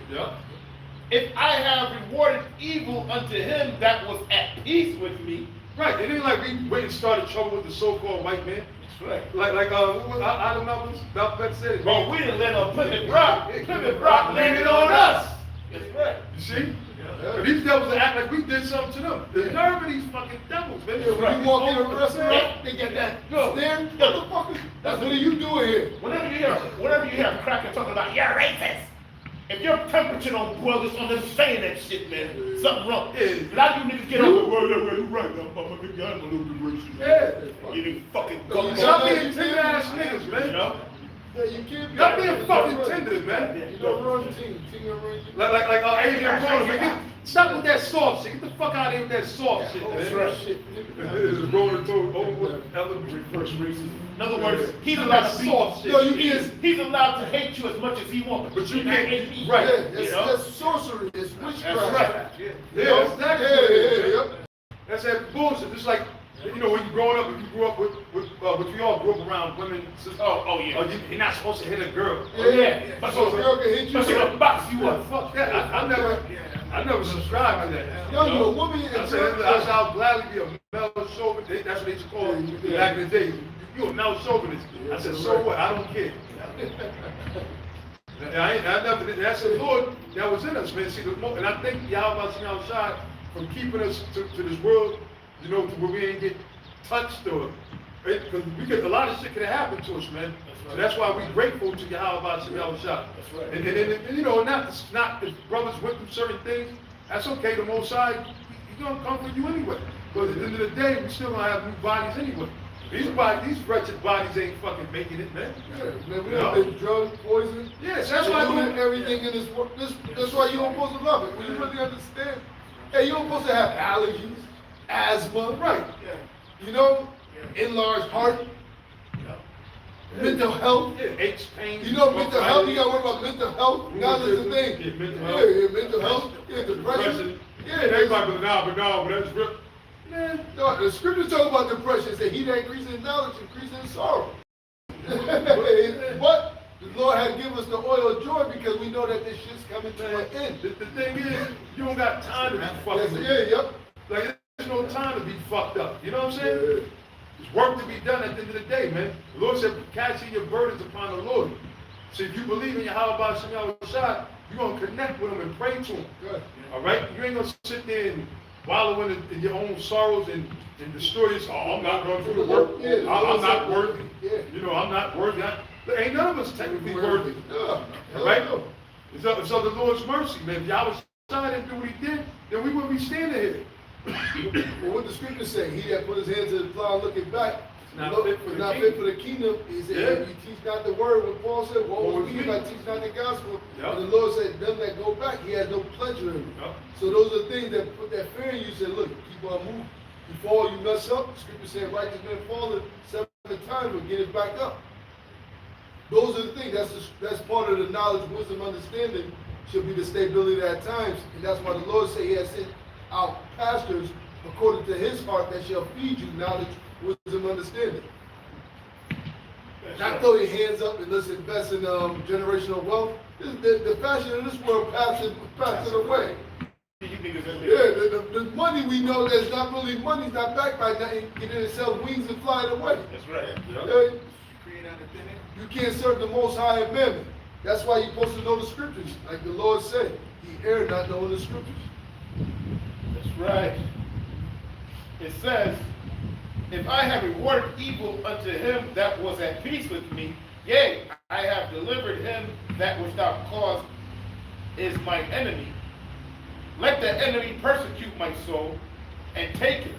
if I have rewarded evil unto him that was at peace with me. Right. It ain't like we went and started trouble with the so-called white man. That's right. Like Adam Malcolm said. But we didn't let on Plymouth Rock. Plymouth Rock landed on us. That's right. You see? But these devils act like we did something to them. The nerve of these fucking devils, man. When you walk in a restaurant, they get that stare. Motherfucker, what are you doing here? Whenever you hear a cracker talking about you're racist, if your temperature don't boil this on them saying that shit, man, something wrong. A lot of you niggas get up. Well, you're right. I'm a little bit racist. Yeah. You didn't fucking Y'all being tender ass niggas, man. You know? Yeah, you can't be. Y'all being fucking tender, man. You don't run team run. Like Adrian Broner, man. Stop with that soft shit. Get the fuck out of here with that soft shit, man. That's right. This is Broner told reverse racism. In other words, he's allowed to be soft shit. No, you can't. He's allowed to hate you as much as he wants. But you He can't- hate me. right. Yeah, that's sorcery. It's witchcraft. That's right. Yeah, exactly. Yeah. That's that bullshit. Just like, you know, when you growing up, if you grew up with we all grew up around women, sisters, Yeah. you're not supposed to hit a girl. Yeah. But So a girl can hit you. But she gonna box you up. Fuck that. I never subscribed to that. Yo, you a woman I said, I'll gladly be a male chauvinist. That's what they used to call it back in the day. You a male chauvinist. I said, so what? I don't care. I never did. That's the Lord that was in us, man. See, and I think Yahweh Shai from keeping us to this world, you know, to where we ain't get touched or, because a lot of shit could have happened to us, man. So that's why we're grateful to Yahweh Shai. That's right. And you know, not if brothers went through certain things, that's okay. The Most High, He's gonna comfort you anyway. But at the end of the day, we still gonna have new bodies anyway. These wretched bodies ain't fucking making it, man. Yeah, man, we have been drugged, poisoned. Yes, that's why doing everything in this world. That's why you don't supposed to love it. When you really understand, hey, you don't supposed to have allergies, asthma, right. you know, enlarged heart. Mental health. Yeah, aches, pain. You know, mental health, you gotta worry about mental health. Now that's the thing. Yeah, mental Yeah, health. yeah, mental health. Yeah, depression. Yeah, everybody goes, but that's real. man, no, the scriptures talk about depression. Say, he that increases in knowledge increases in sorrow. But the Lord has given us the oil of joy because we know that this shit's coming to an end. The thing is, you don't got time to be fucked up. Yeah, yep. Like, there's no time to be fucked up. You know what I'm saying? There's work to be done at the end of the day, man. The Lord said, casting your burdens upon the Lord. So if you believe in Yahweh Shem Shai, you're going to connect with him and pray to him. Good. All right? You ain't going to sit there and wallow in your own sorrows and destroy yourself. Oh, I'm not going through the work. Yeah, I'm not worthy. Yeah. You know, I'm not worthy. Ain't none of us technically worthy. No. Right? It's of the Lord's mercy, man. If Yahweh Shai didn't do what he did, then we wouldn't be standing here. Well, what the scriptures say, he that put his hands to the plow and looking back, Not look, fit for is the not kingdom. fit for the kingdom. He said, Yeah. if you teach not the word, what Paul said, woe Woe is is me if me. I teach not the gospel. Yep. And the Lord said, them that go back, he has no pleasure in them. Yep. So those are things that put that fear in you. Said, look, keep on moving. You fall, you mess up. The scripture said, righteous men falling 7 times, but get it back up. Those are the things. That's part of the knowledge, wisdom, understanding. Should be the stability at times, and that's why the Lord said He has sent out pastors according to His heart that shall feed you knowledge, wisdom, understanding. Not throw your hands up and let's invest in generational wealth. The fashion of this world passes away. Yeah, the money we know that's not really money, is not backed by nothing. Get in itself wings and fly it away. That's right. Okay? You can't serve the Most High and Mammon. That's why you're supposed to know the scriptures. Like the Lord said, He erred not knowing the scriptures. That's right. It says, if I have rewarded evil unto him that was at peace with me, yea, I have delivered him that which thou caused is my enemy. Let the enemy persecute my soul and take it.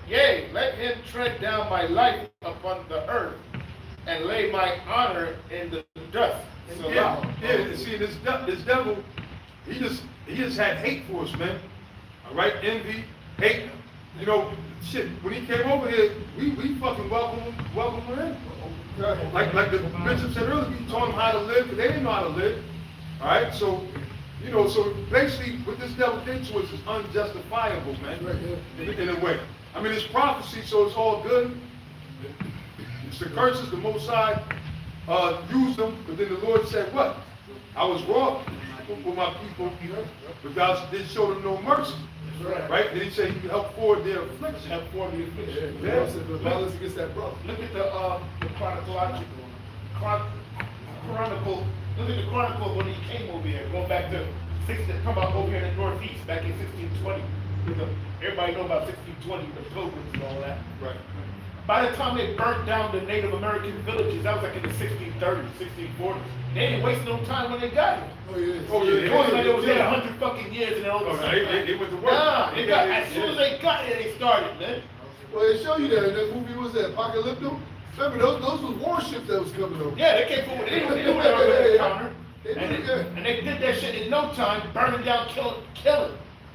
Yea, let him tread down my life upon the earth and lay my honor in the dust. So See, this devil, he just had hate for us, man. All right, envy, hate. You know, shit. When he came over here, we fucking welcome him in. Like the bishop said earlier, we taught him how to live, because they didn't know how to live. All right, so you know, so basically, what this devil did to us is unjustifiable, man. In a way. I mean, it's prophecy, so it's all good. It's the curses, the Most High used them, but then the Lord said, what? I was wrong for my people, but thou didn't show them no mercy. Right? Then he said he could help forward their affliction. help form the affliction. The Lord said, the violence against that brother. Look at the chronicle. Look at the chronicle when he came over here, going back to come out over here in the Northeast back in 1620. Everybody know about 1620, the Pilgrims and all that. Right. By the time they burnt down the Native American villages, that was like in the 1630s, 1640s. They didn't waste no time when they got here. Oh yeah. Oh, yeah. It wasn't like it was there 100 fucking years and then all of a sudden. They went to work. Nah, as soon as they got here, they started, man. Well, they show you that in that movie. Was that Apocalypto? Remember those was warships that was coming over. Yeah, they came forward. They knew what they were going to encounter. They did, yeah. And they did that shit in no time, burning down, killing.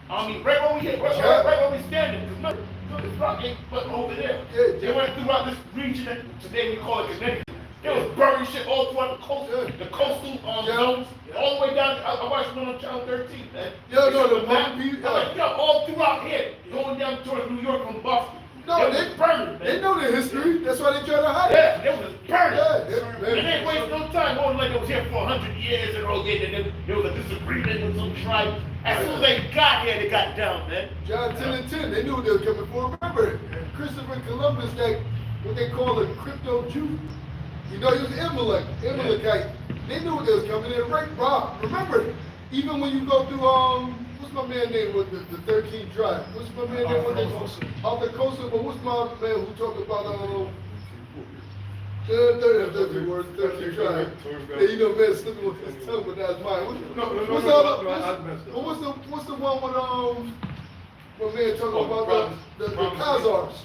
I mean, right where we hit, right where we standing. Because look, this rock ain't but over there. Yeah, They went throughout this region that today we call it Connecticut. They was burning shit all throughout the coastal zones, all the way down. I watched one on Channel 13, man. The map. people. All throughout here, going down towards New York from Boston. No, they was burning, man. They know their history. That's why they try to hide it. Yeah, they was burning. Yeah, And they wasted no time. It wasn't like it was here for 100 years and all that. And there was a disagreement with some tribe. As soon as they got here, they got down, man. John 10 and 10, they knew what they were coming for. Remember, Christopher Columbus, what they call a crypto Jew. You know, he was Amalekite. They knew what they was coming in. Right, Rob. Remember, even when you go through, what's my man name with the 13 tribe? What's my man name with off the coast? But what's my man who talked about, 13 tribe? Yeah, you know, man, slipping with his tongue, but that's mine. What's the one with, my man talking about the Khazars?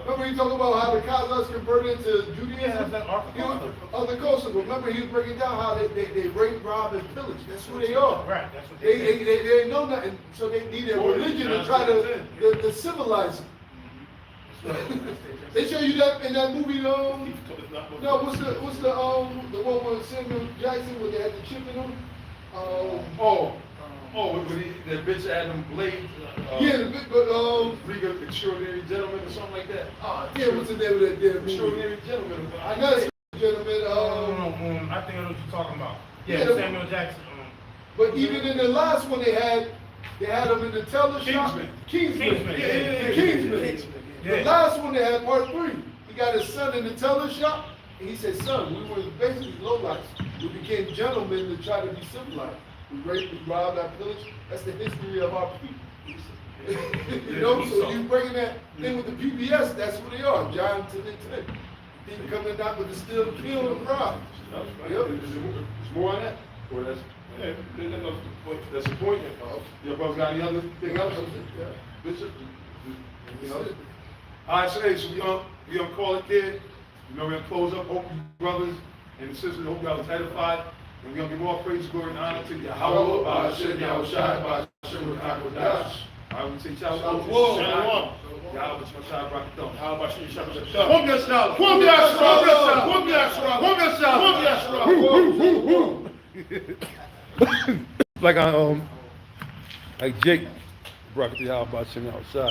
Remember he talking about how the Khazars converted into Judaism? On the coast. Remember he was breaking down how they rape, rob, and pillage. That's who they are. Right, that's what They didn't know nothing, so they needed a religion to try to civilize them. They show you that in that movie, He told us not what- no, what's the one with Samuel Jackson where they had the chip in them? That bitch had them blades. Yeah, League of Extraordinary Gentlemen or something like that. yeah, what's the name of that damn movie? Extraordinary Gentlemen. I know it's gentlemen, I think I know what you're talking about. Yeah, Yeah, Samuel Jackson. but even in the last one they had them in the teller shop. Kingsman. Kingsman. Yeah. Kingsman. The Yeah. last one they had part 3. He got his son in the teller shop, and he said, "Son, we were basically lowlifes. We became gentlemen to try to be civilized. We raped, we robbed, our pillaged. That's the history of our people." You know, so you bringing that thing with the PBS, that's what they are, John to the 10. People coming out with the still kill and rob. Yep. There's more on that? Or that's, that's the point. Your brother got any other thing else? Bishop? You know? All right, so hey, so we gonna call it there. You know, we're gonna close up. Hope you brothers and sisters, hope y'all was edified. And we're gonna give all praise, glory, and honor to Yahweh, Ba'ashem, Yahushai, Ba'ashem, Rakakodash. All right, we say shalom. Shalom. Yahweh, Shemashai, Barakathon. How about you, Shabbat? Whom Yashal? Whom Yashal? Whom Yashal? Whom Yashal? Whom Yashal? Like Jake, Barakat Yahweh, Ba'ashem, Yahushai.